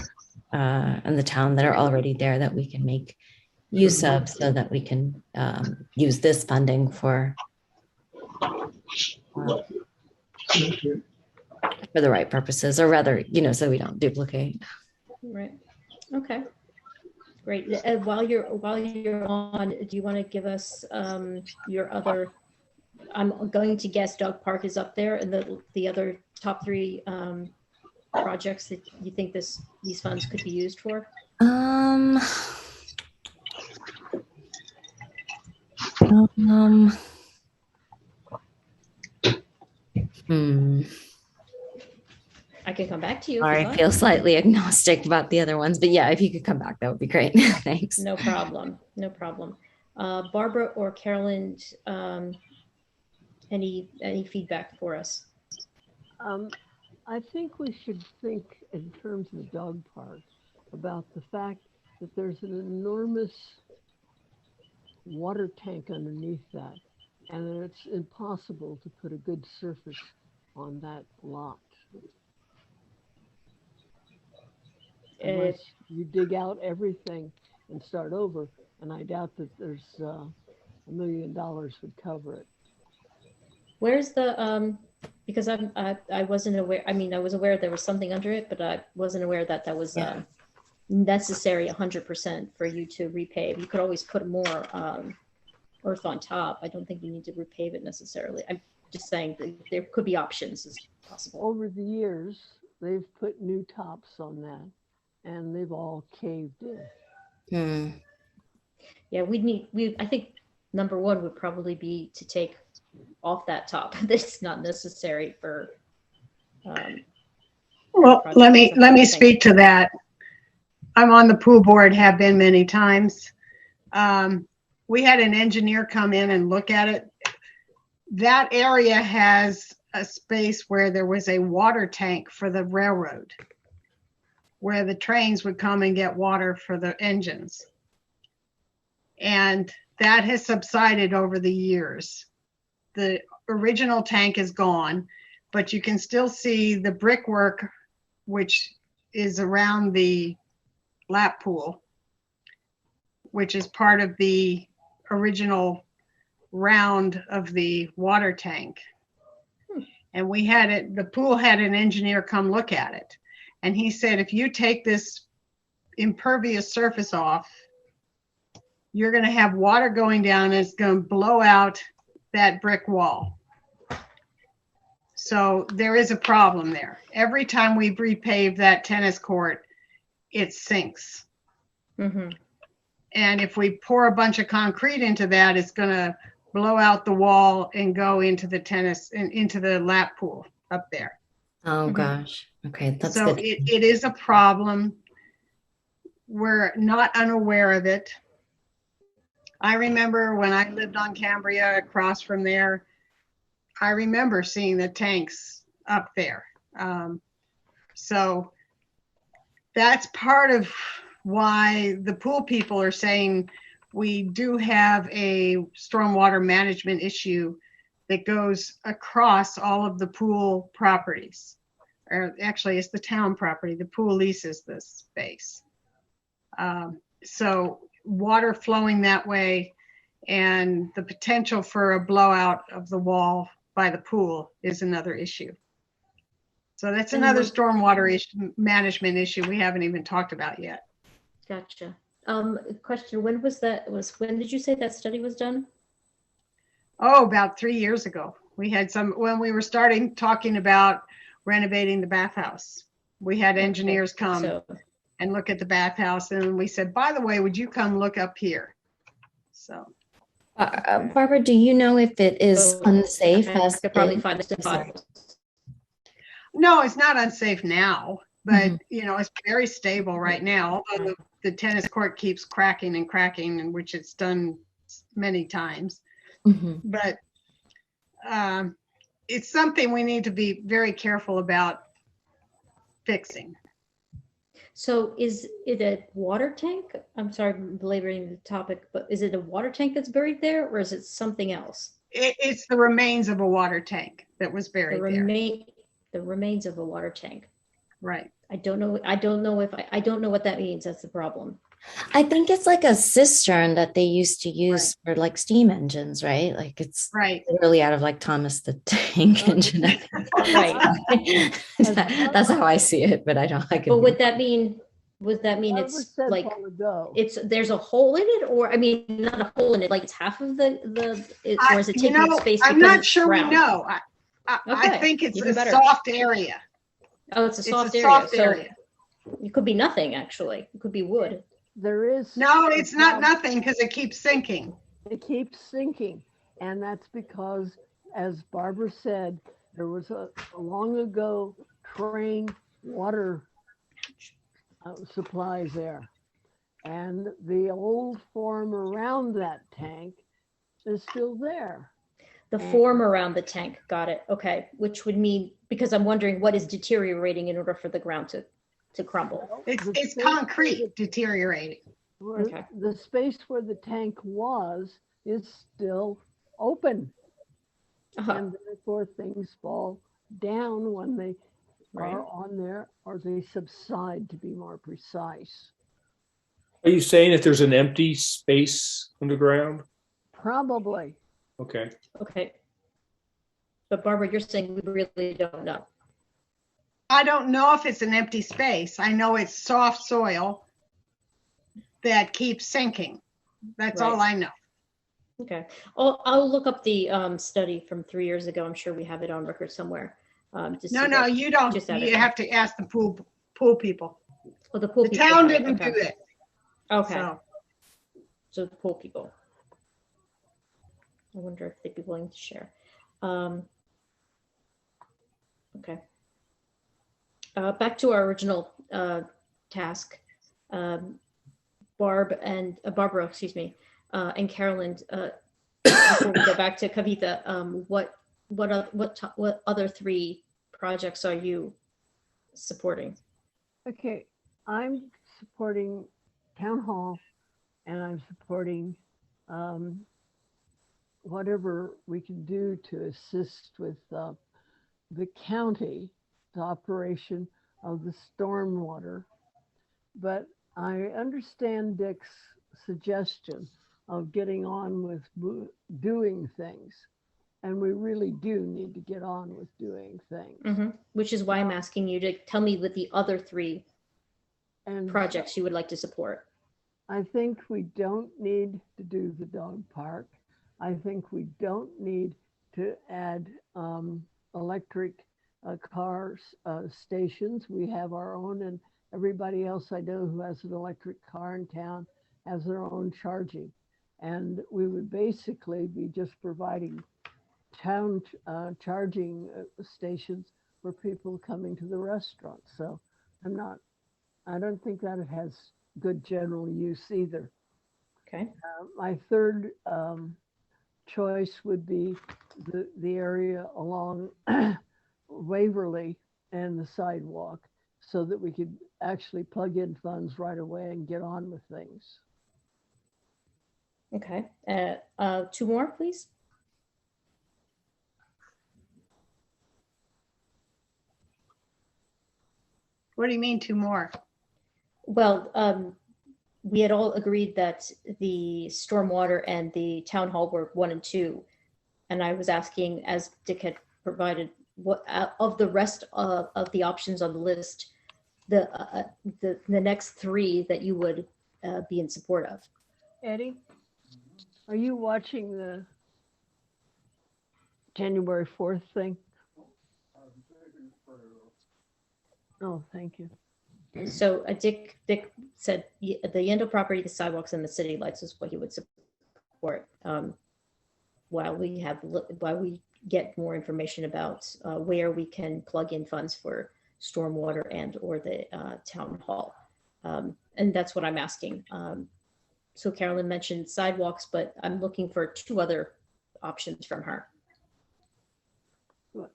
and the town that are already there that we can make use of, so that we can use this funding for the right purposes, or rather, so we don't duplicate. Right. Okay. Great. While you're on, do you want to give us your other? I'm going to guess Dog Park is up there, and the other top three projects that you think these funds could be used for. I can come back to you. I feel slightly agnostic about the other ones, but yeah, if you could come back, that would be great. Thanks. No problem. No problem. Barbara or Carolyn, any feedback for us? I think we should think in terms of the dog park about the fact that there's an enormous water tank underneath that, and it's impossible to put a good surface on that lot. Unless you dig out everything and start over, and I doubt that there's $1 million would cover it. Where's the because I wasn't aware. I mean, I was aware there was something under it, but I wasn't aware that was necessary 100% for you to repave. You could always put more earth on top. I don't think you need to repave it necessarily. I'm just saying that there could be options as possible. Over the years, they've put new tops on that, and they've all caved in. Yeah, I think number one would probably be to take off that top. That's not necessary for. Well, let me speak to that. I'm on the pool board, have been many times. We had an engineer come in and look at it. That area has a space where there was a water tank for the railroad, where the trains would come and get water for the engines. And that has subsided over the years. The original tank is gone, but you can still see the brickwork, which is around the lap pool, which is part of the original round of the water tank. And we had it, the pool had an engineer come look at it. And he said, if you take this impervious surface off, you're going to have water going down and it's going to blow out that brick wall. So there is a problem there. Every time we repave that tennis court, it sinks. Mm-hmm. And if we pour a bunch of concrete into that, it's going to blow out the wall and go into the tennis and into the lap pool up there. Oh gosh. Okay, that's so good. it is a problem. We're not unaware of it. I remember when I lived on Cambria across from there, I remember seeing the tanks up there. So that's part of why the pool people are saying we do have a stormwater management issue that goes across all of the pool properties. Or actually, it's the town property. The pool leases this space. So water flowing that way and the potential for a blowout of the wall by the pool is another issue. So that's another stormwater management issue we haven't even talked about yet. Gotcha. Question, when did you say that study was done? Oh, about 3 years ago. We had when we were starting talking about renovating the bathhouse. We had engineers come and look at the bathhouse, and we said, by the way, would you come look up here? So. Barbara, do you know if it is unsafe? I could probably find it. No, it's not unsafe now, but you know, it's very stable right now. Although the tennis court keeps cracking and cracking, and which it's done many times. But it's something we need to be very careful about fixing. So is it a water tank? I'm sorry, I'm belaboring the topic, but is it a water tank that's buried there or is it something else? It's the remains of a water tank that was The buried there. the remains of a water tank. Right. I don't know if I don't know what that means. That's the problem. I think it's like a cistern that they used to use for like steam engines, right? Like it's Right. really out of like Thomas the Tank Engine. I think. Right. That's how I see it, but I don't like it. But would that mean Barbara it's said like long ago. there's a hole in it, or I mean not a hole in it, like it's half of or is it taking up space? I'm because not it's sure round? we know. I Okay, think it's even a better. soft area. Oh, it's a It's soft a area. soft So area. it could be nothing actually. It could be wood. There is. No, it's not a- nothing because it keeps sinking. It keeps sinking. And that's because, as Barbara said, there was a long ago train water supplies there. And the old form around that tank is still there. The form around the tank. Got it. Okay. Which would mean, because I'm wondering what is deteriorating in order for the ground to crumble. It's The space concrete deteriorating. where Okay. the space where the tank was is still open. Uh-huh. And therefore things fall down when they Right. are on there, or they subside, to be more precise. Are you saying that there's an empty space underground? Probably. Okay. Okay. But Barbara, you're saying we really don't know. I don't know if it's an empty space. I know it's soft soil that keeps sinking. That's all I know. Okay. I'll look up the study from 3 years ago. I'm sure we have it on record somewhere. To see No, what- you don't. just out of You there. have to ask the pool people. Oh, the pool The people. town have it. didn't Okay. do it. Okay. So So the pool people. I wonder if they'd be willing to share. Okay. Back to our original task. Barbara, excuse me, and Carolyn. Before we go back to Kavitha, what other 3 projects are you supporting? Okay, I'm supporting town hall, and I'm supporting whatever we can do to assist with the county, the operation of the stormwater. But I understand Dick's suggestion of getting on with doing things. And we really do need to get on with doing things. Which is why I'm asking you to tell me what the other 3 And projects you would like to support. I think we don't need to do the dog park. I think we don't need to add electric car stations. We have our own, and everybody else I know who has an electric car in town has their own charging. And we would basically be just providing town charging stations for people coming to the restaurant. So I don't think that it has good general use either. Okay. My third choice would be the area along Waverly and the sidewalk, so that we could actually plug in funds right away and get on with things. Okay. 2 more, please. what do you mean 2 more? Well, we had all agreed that the stormwater and the town hall were 1 and 2. And I was asking, as Dick had provided, what of the rest of the options on the list, the next 3 that you would be in support of. Eddie, are you watching the January 4th thing? Oh, thank you. So Dick said the Yendo property, the sidewalks, and the city lights is what he would support. While we get more information about where we can plug in funds for stormwater or the town hall, and that's what I'm asking. So Carolyn mentioned sidewalks, but I'm looking for 2 other options from her. What?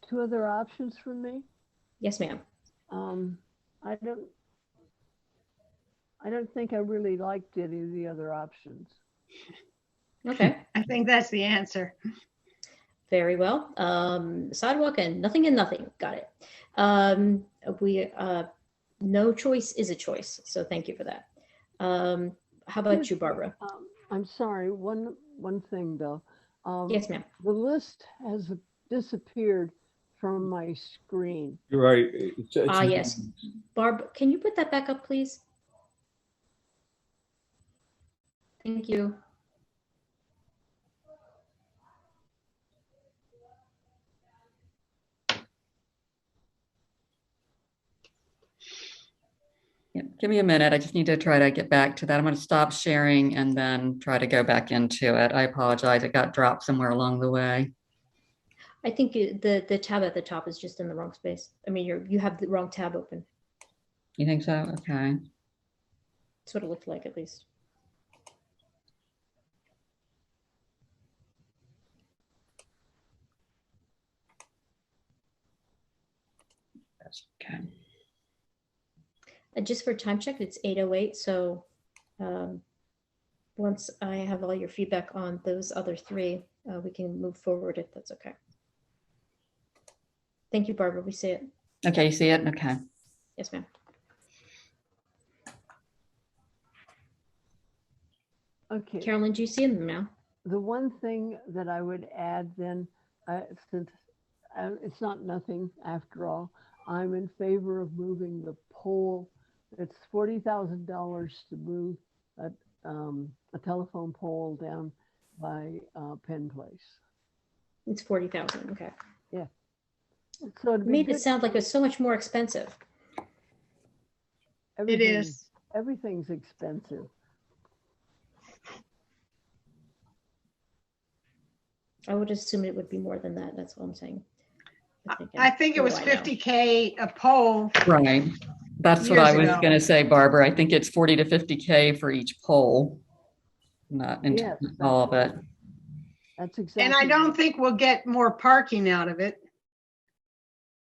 2 other options for me? Yes, ma'am. I don't think I really liked any of the other options. Okay, I think that's the answer. very well. Sidewalk and nothing. Got it. We no choice is a choice. So thank you for that. How about you, Barbara? I'm sorry, one thing though. Yes, ma'am. The list has disappeared from my screen. You're right. It's Yes. Barb, can you put that back up, please? Thank you. Yeah, give me a minute. I just need to try to get back to that. I'm going to stop sharing and then try to go back into it. I apologize. It got dropped somewhere along the way. I think the tab at the top is just in the wrong space. I mean, you have the wrong tab open. You think so? Okay. That's what it looked like, at least. That's okay. Just for time check, it's 8:08. So once I have all your feedback on those other three, we can move forward if that's okay. Thank you, Barbara. We see it. Okay, you see it? Okay. Yes, ma'am. Okay. Carolyn, do you see them now? The one thing that I would add then, since it's not nothing after all, I'm in favor of moving the pole. It's $40,000 to move a telephone pole down by Penn Place. It's 40,000. Okay. Yeah. So It made it sound like it was so much more expensive. It is. Everything's expensive. I would assume it would be more than that. That's all I'm saying. I think it was 50K a pole. Right. That's what I Years was ago. going to say, Barbara. I think it's 40 to 50K for each poll. Not Yes, all of it. That's exactly. And I don't think we'll get more parking out of it.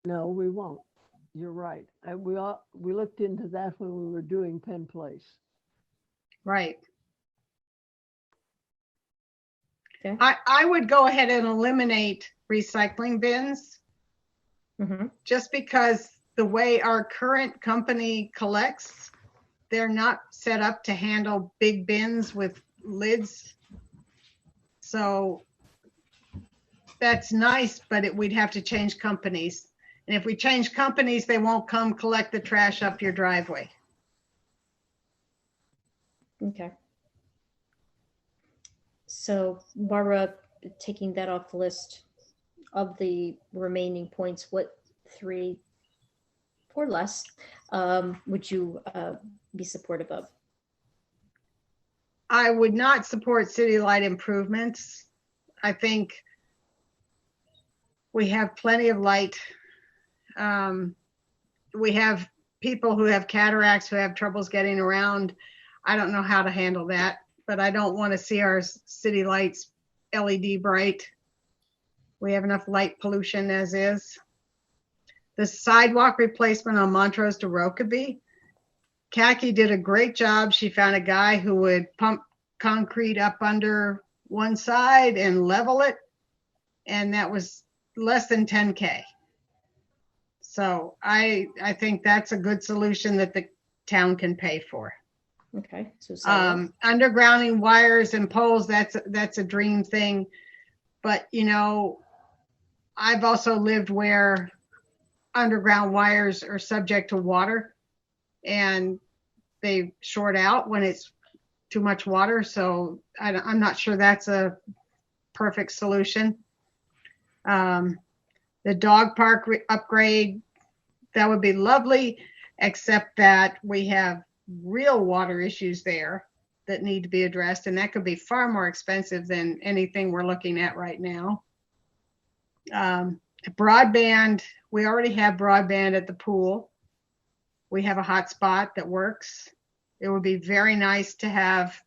No, we won't. You're right. We looked into that when we were doing Penn Place. Right. Okay. I would go ahead and eliminate recycling bins Mm-hmm. just because the way our current company collects, they're not set up to handle big bins with lids. So that's nice, but we'd have to change companies. And if we change companies, they won't come collect the trash up your driveway. Okay. So Barbara, taking that off the list of the remaining points, what 3 or less would you be supportive of? I would not support city light improvements. I think we have plenty of light. We have people who have cataracts, who have troubles getting around. I don't know how to handle that, but I don't want to see our city lights LED bright. We have enough light pollution as is. The sidewalk replacement on Montrose to Rokeby, Khaki did a great job. She found a guy who would pump concrete up under one side and level it. And that was less than 10K. So I think that's a good solution that the town can pay for. Okay. So Undergrounding wires and poles, that's a dream thing. But, you know, I've also lived where underground wires are subject to water and they short out when it's too much water. So I'm not sure that's a perfect solution. The dog park upgrade, that would be lovely, except that we have real water issues there that need to be addressed. And that could be far more expensive than anything we're looking at right now. Broadband, we already have broadband at the pool. We have a hotspot that works. It would be very nice to have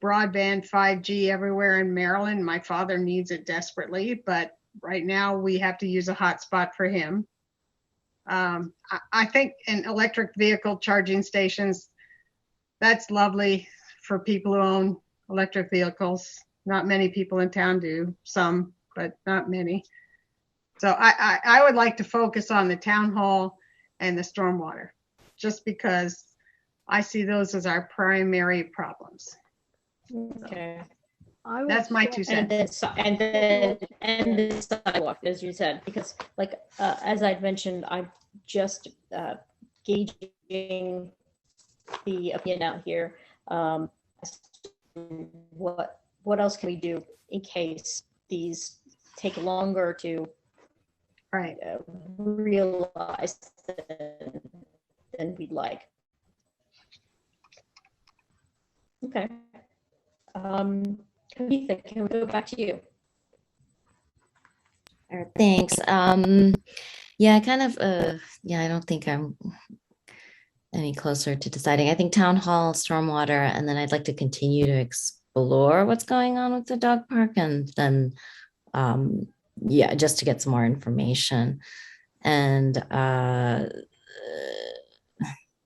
broadband 5G everywhere in Maryland. My father needs it desperately, but right now we have to use a hotspot for him. I think in electric vehicle charging stations, that's lovely for people who own electric vehicles. Not many people in town do, some, but not many. So I would like to focus on the town hall and the stormwater, just because I see those as our primary problems. Okay. I would That's my say- 2 cents. And the sidewalk, as you said, because like, as I'd mentioned, I'm just gauging the opinion out here. As to what else can we do in case these take longer to Right. realize than we'd like. Okay. Kavitha, can we go back to you? All right, thanks. Yeah, kind of, yeah, I don't think I'm any closer to deciding. I think town hall, stormwater, and then I'd like to continue to explore what's going on with the dog park, and then, yeah, just to get some more information. And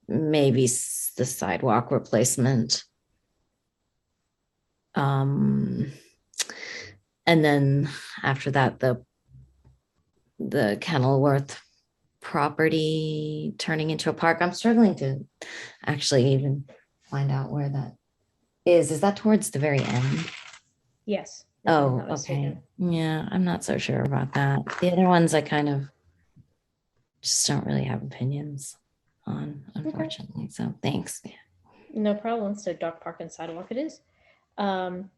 maybe the sidewalk replacement. And then after that, the Kenilworth property turning into a park. I'm struggling to actually even find out where that is. Is that towards the very end? Yes. if I'm Oh, not okay. mistaken. Yeah, I'm not so sure about that. The other ones I kind of just don't really have opinions on, unfortunately. So thanks. No problem. So dog park and sidewalk it is. And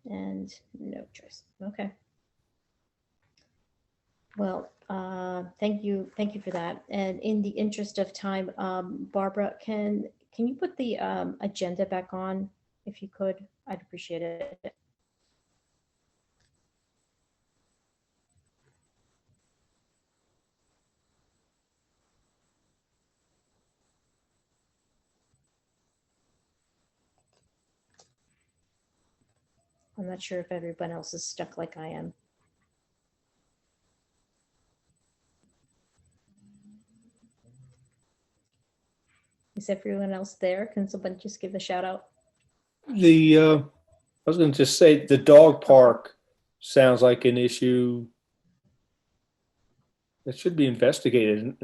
no choice. Okay. Well, thank you for that. And in the interest of time, Barbara, can you put the agenda back on if you could? I'd appreciate it. I'm not sure if everyone else is stuck like I am. Is everyone else there? Can someone just give a shout out? I was going to just say the dog park sounds like an issue that should be investigated,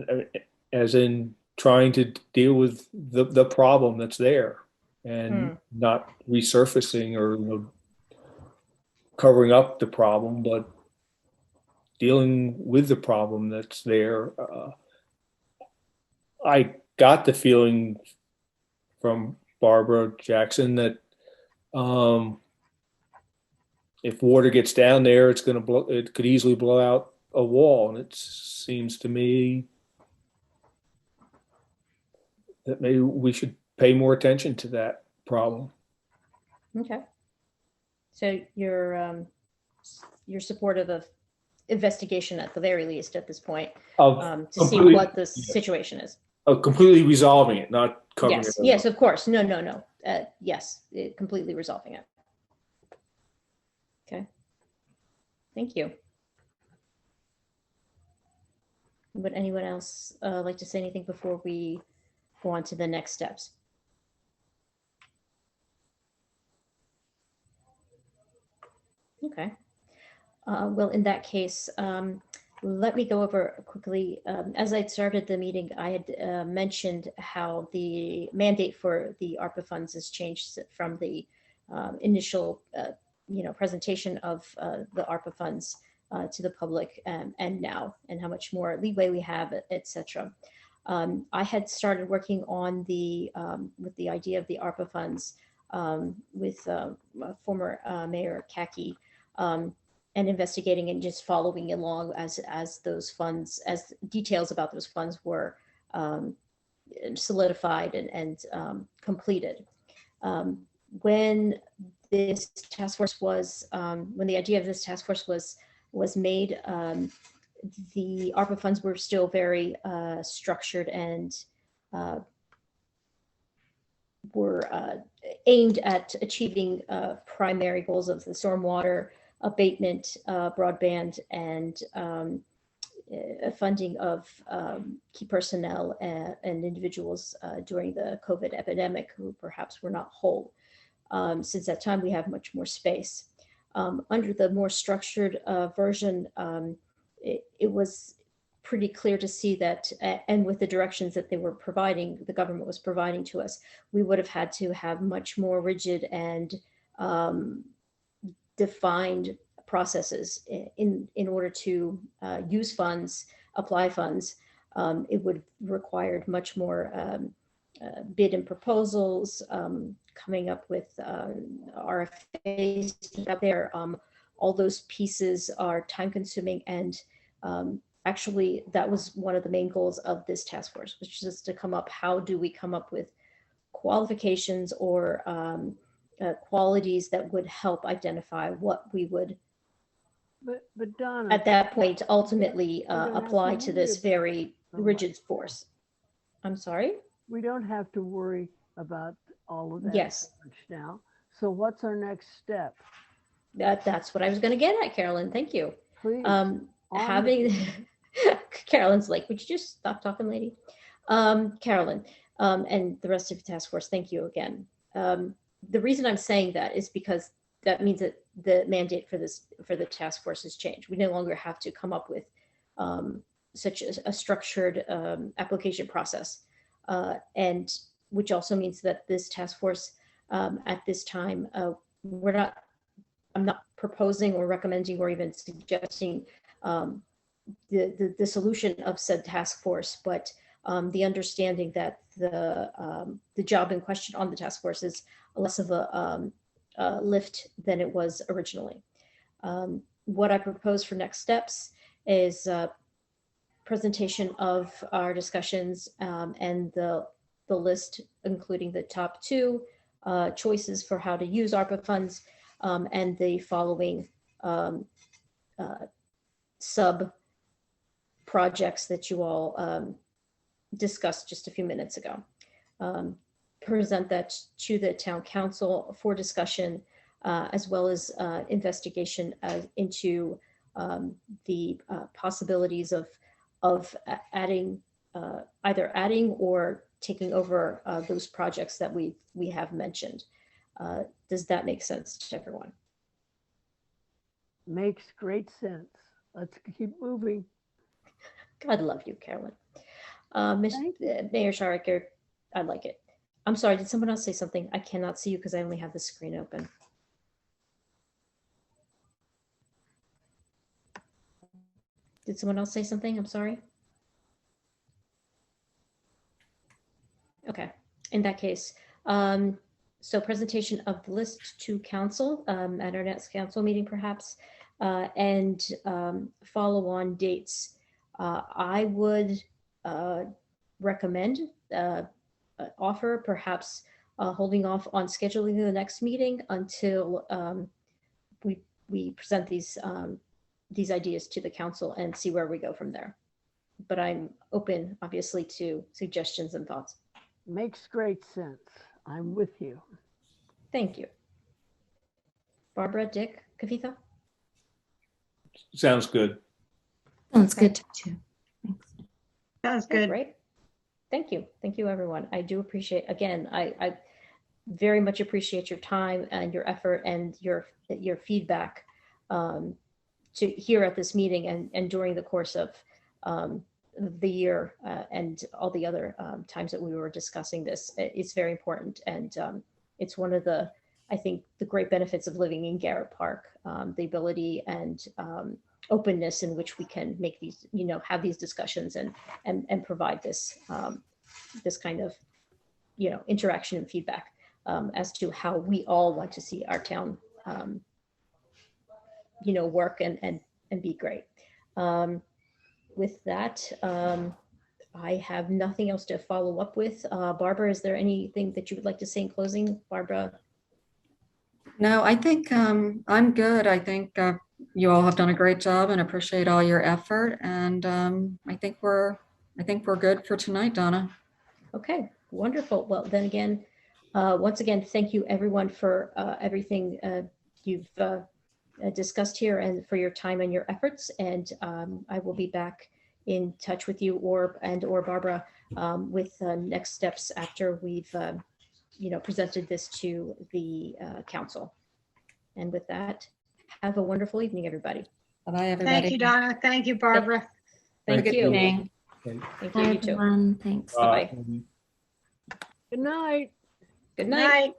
as in trying to deal with the problem that's there and not resurfacing or covering up the problem, but dealing with the problem that's there. I got the feeling from Barbara Jackson that if water gets down there, it's going to blow. It could easily blow out a wall, and it seems to me that maybe we should pay more attention to that problem. Okay. So you're supportive of investigation at the very least at this point, to see what the situation is. Completely resolving it, not covering Yes, it. yes, of course. No. Yes, completely resolving it. Okay. Thank you. Would anyone else like to say anything before we go on to the next steps? Okay. Well, in that case, let me go over quickly. As I started the meeting, I had mentioned how the mandate for the ARPA funds has changed from the initial, presentation of the ARPA funds to the public and now, and how much more leeway we have, etc. I had started working on with the idea of the ARPA funds with former Mayor Kaki. And investigating and just following along as those funds, as details about those funds were solidified and completed. When this task force was, when the idea of this task force was made, the ARPA funds were still very structured and were aimed at achieving primary goals of the stormwater abatement, broadband, and funding of key personnel and individuals during the COVID epidemic who perhaps were not whole. Since that time, we have much more space. Under the more structured version, it was pretty clear to see that, and with the directions that they were providing, the government was providing to us, we would have had to have much more rigid and defined processes in order to use funds, apply funds. It would have required much more bid and proposals, coming up with RFAs out there. All those pieces are time consuming, and actually that was one of the main goals of this task force, which is to come up, how do we come up with qualifications or qualities that would help identify what we would But Donna, at that point ultimately don't have to apply to this worry very about rigid force. I'm sorry? we don't have to worry about all of that Yes. so much now. So what's our next step? That's what I was going to get at, Carolyn. Thank you. Please. on Having Carolyn's like, would you just stop talking, lady? Carolyn, and the rest of the task force, thank you again. The reason I'm saying that is because that means that the mandate for the task force has changed. We no longer have to come up with such a structured application process, and which also means that this task force at this time, I'm not proposing or recommending or even suggesting the solution of said task force, but the understanding that the job in question on the task force is less of a lift than it was originally. What I propose for next steps is presentation of our discussions and the list, including the top two choices for how to use ARPA funds, and the following sub projects that you all discussed just a few minutes ago. Present that to the town council for discussion, as well as investigation into the possibilities of adding, either adding or taking over those projects that we have mentioned. Does that make sense to everyone? Makes great sense. Let's keep moving. God love you, Carolyn. Thank you. Mayor Sharrock, I like it. I'm sorry, did someone else say something? I cannot see you because I only have the screen open. Did someone else say something? I'm sorry. Okay, in that case, so presentation of the list to council at our next council meeting, perhaps, and follow-on dates. I would recommend offer perhaps holding off on scheduling the next meeting until we present these ideas to the council and see where we go from there. But I'm open, obviously, to suggestions and thoughts. Makes great sense. I'm with you. Thank you. Barbara, Dick, Kavitha? Sounds good. Sounds good too. Thanks. Sounds Okay, good. great. Thank you. Thank you, everyone. I do appreciate, again, I very much appreciate your time and your effort and your feedback to here at this meeting and during the course of the year and all the other times that we were discussing this. It's very important, and it's one of the, I think, the great benefits of living in Garrett Park, the ability and openness in which we can make these, have these discussions and provide this this kind of, interaction and feedback as to how we all want to see our town, work and be great. With that, I have nothing else to follow up with. Barbara, is there anything that you would like to say in closing? Barbara? No, I think I'm good. I think you all have done a great job and appreciate all your effort. And I think we're good for tonight, Donna. Okay, wonderful. Well, then again, once again, thank you everyone for everything you've discussed here and for your time and your efforts. And I will be back in touch with you or Barbara with next steps after we've presented this to the council. And with that, have a wonderful evening, everybody. Bye-bye, everybody. Thank you, Donna. Thank you, Barbara. Thank Good you. evening. Thank Bye, you, you too. everyone. Thanks. Bye-bye. Good night. Good Good night. night.